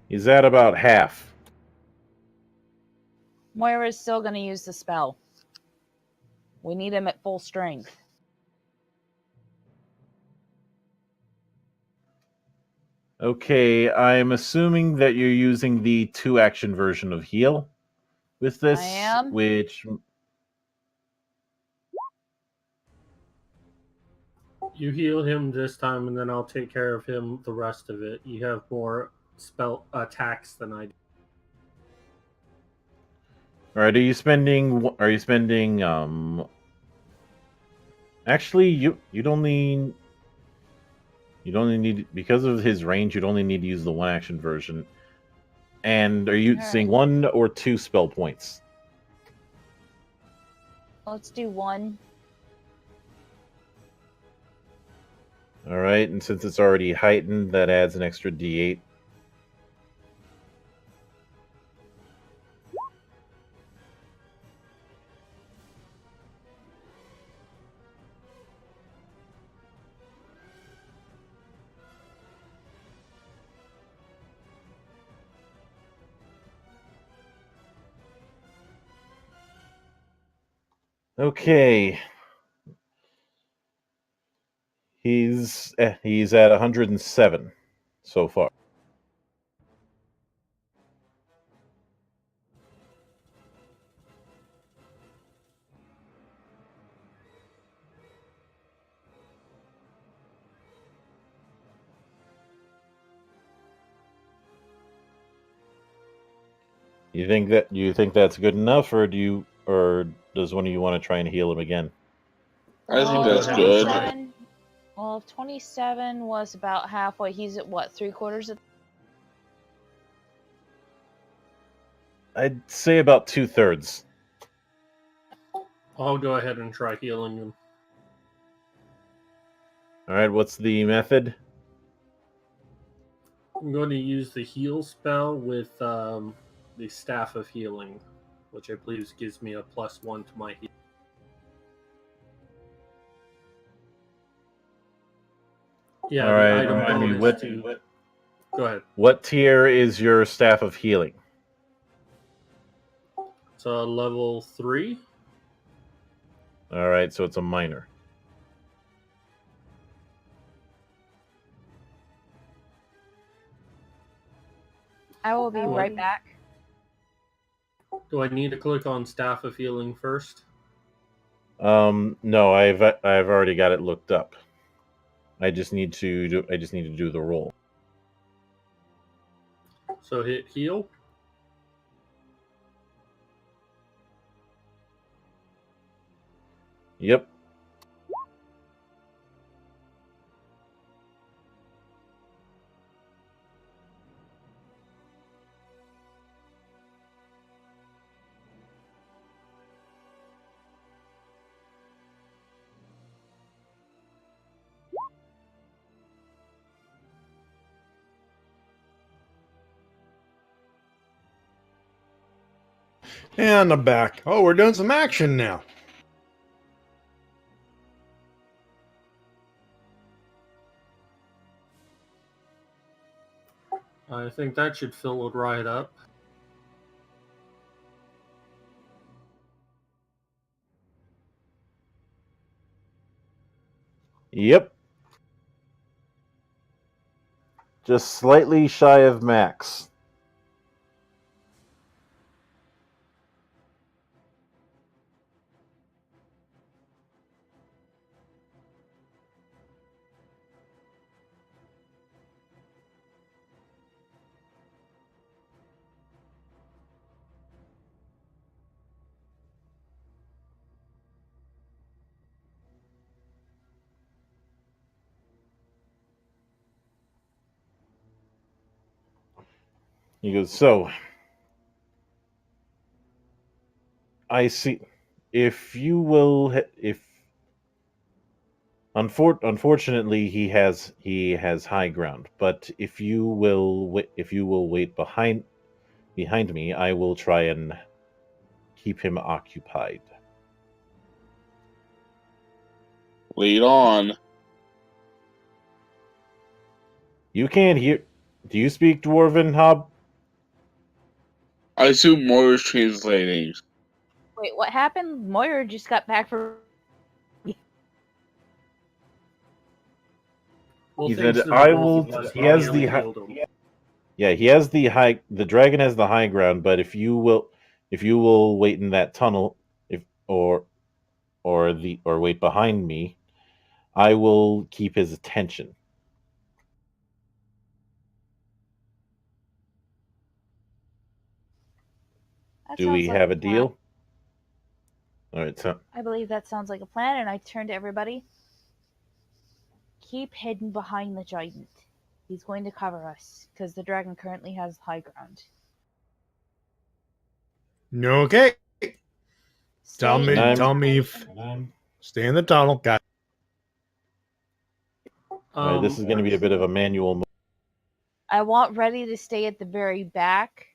He's at about half. Moira's still going to use the spell. We need him at full strength. Okay, I'm assuming that you're using the 2-action version of heal with this, I am. which You heal him this time, and then I'll take care of him the rest of it. You have more spell attacks than I do. all right. Are you spending? Actually, you'd only need, because of his range, you'd only need to use the 1-action version. And are you seeing 1 or 2 spell points? Let's do 1. All right, and since it's already heightened, that adds an extra D8. Okay. He's at 107 so far. You think that's good enough, or does one of you want to try and heal him again? I think Well, that's good. 27 Well, if 27 was about halfway, he's at what, 3/4 of... I'd say about 2/3. I'll go ahead and try healing him. All right, what's the method? I'm going to use the heal spell with the Staff of Healing, which I believe gives me a +1 to my heal. Yeah, All the right, item remind me, bonus to... Go ahead. what tier is your Staff of Healing? So level 3. All right, so it's a minor. I will be right back. Do I need to click on Staff of Healing first? No, I've already got it looked up. I just need to do the roll. So hit heal. Yep. And I'm back. Oh, we're doing some action now. I think that should fill it right up. Yep. Just slightly shy of max. He goes, so I see. If you will, if unfortunately he has high ground, but if you will wait behind me, I will try and keep him occupied. Lead on. You can't hear. Do you speak Dwarven, Hob? I assume Moira's translating. Wait, what happened? Moira just got back from. Well, He thanks said, to the "I both will." of us, He has nearly the high. healed him. Yeah, he has the high. The dragon has the high ground, but if you will wait in that tunnel, if or wait behind me, I will keep his attention. That Do we sounds like have a plan. deal? All right, so I believe that sounds like a plan, and I turn to everybody. Keep hidden behind the giant. He's going to cover us, because the dragon currently has high ground. Okay. Tell Stay me, in tell me if stay in the tunnel. Got all right, this is going to be a bit of a manual move. I want Reddy to stay at the very back.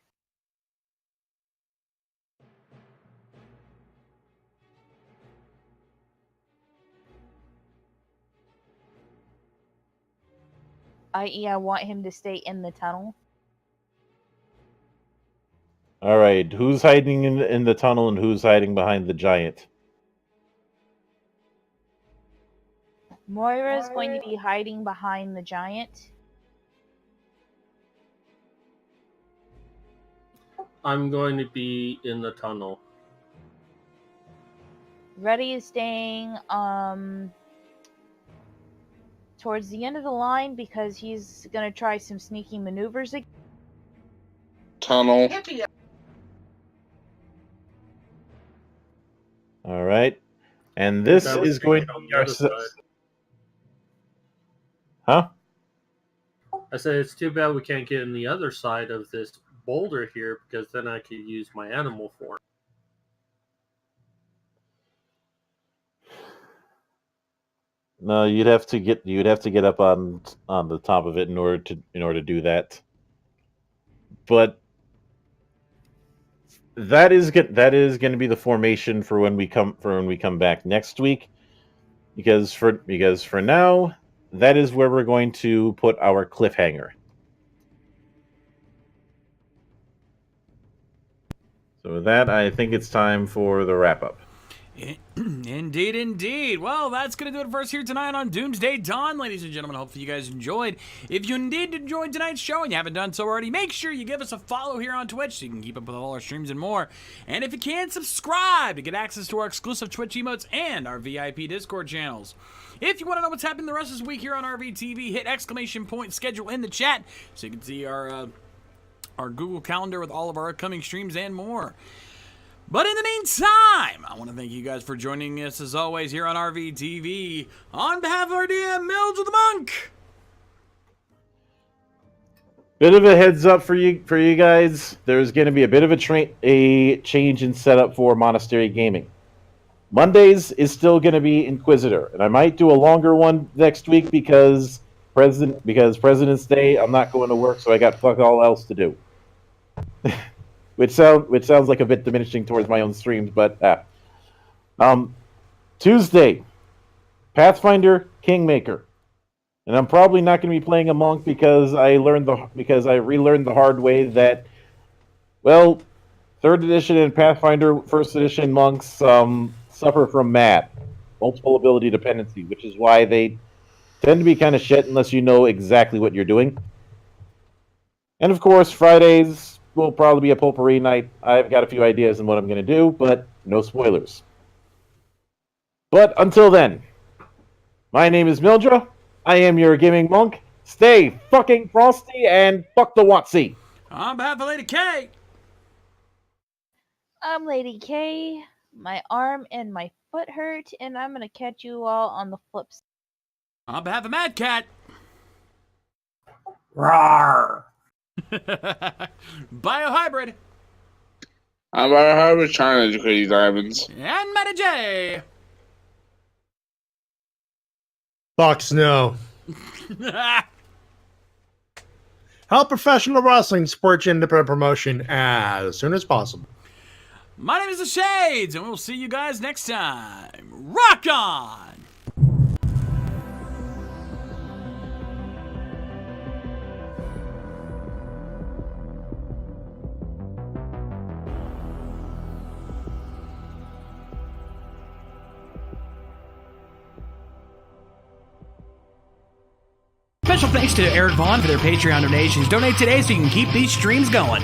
I.e., I want him to stay in the tunnel. All right, who's hiding in the tunnel and who's hiding behind the giant? Moira's going to be hiding behind the giant. I'm going to be in the tunnel. Reddy is staying towards the end of the line because he's going to try some sneaky maneuvers again. Tunnel. All right, and this is going to be our. Huh? I said it's too bad we can't get in the other side of this boulder here, because then I could use my animal form. No, you'd have to get up on the top of it in order to do that. But that is going to be the formation for when we come back next week, because for now, that is where we're going to put our cliffhanger. So with that, I think it's time for the wrap up. Indeed, indeed. Well, that's going to do it for us here tonight on Doomsday Dawn, ladies and gentlemen. Hopefully you guys enjoyed. If you indeed enjoyed tonight's show and you haven't done so already, make sure you give us a follow here on Twitch so you can keep up with all our streams and more. And if you can, subscribe to get access to our exclusive Twitch emotes and our VIP Discord channels. If you want to know what's happening the rest of this week here on RVTV, hit ! schedule in the chat so you can see our Google Calendar with all of our upcoming streams and more. But in the meantime, I want to thank you guys for joining us as always here on RVTV. On behalf of our DM, Mildred the Monk. Bit of a heads up for you guys. There's going to be a bit of a change in setup for Monastery Gaming. Mondays is still going to be Inquisitor, and I might do a longer one next week because President's Day. I'm not going to work, so I got fuck all else to do. Which sounds like a bit diminishing towards my own streams, but Tuesday, Pathfinder Kingmaker, and I'm probably not going to be playing a monk because I relearned the hard way that, well, 3rd edition and Pathfinder 1st edition monks suffer from MAD, multiple ability dependency, which is why they tend to be kind of shit unless you know exactly what you're doing. And of course, Fridays will probably be a potpourri night. I've got a few ideas on what I'm going to do, but no spoilers. But until then, my name is Mildra. I am your gaming monk. Stay fucking frosty and fuck the Watsy. On behalf of Lady K. I'm Lady K. My arm and my foot hurt, and I'm gonna catch you all on the flip side. On behalf of Mad Cat. Rawr. Biohybrid. I'm Biohybrid trying to educate these diamonds. And Matty J. Fuck no. Help professional wrestling support independent promotion as soon as possible. My name is The Shades, and we'll see you guys next time. Rock on! Special thanks to Eric Vaughn for their Patreon donations. Donate today so you can keep these streams going.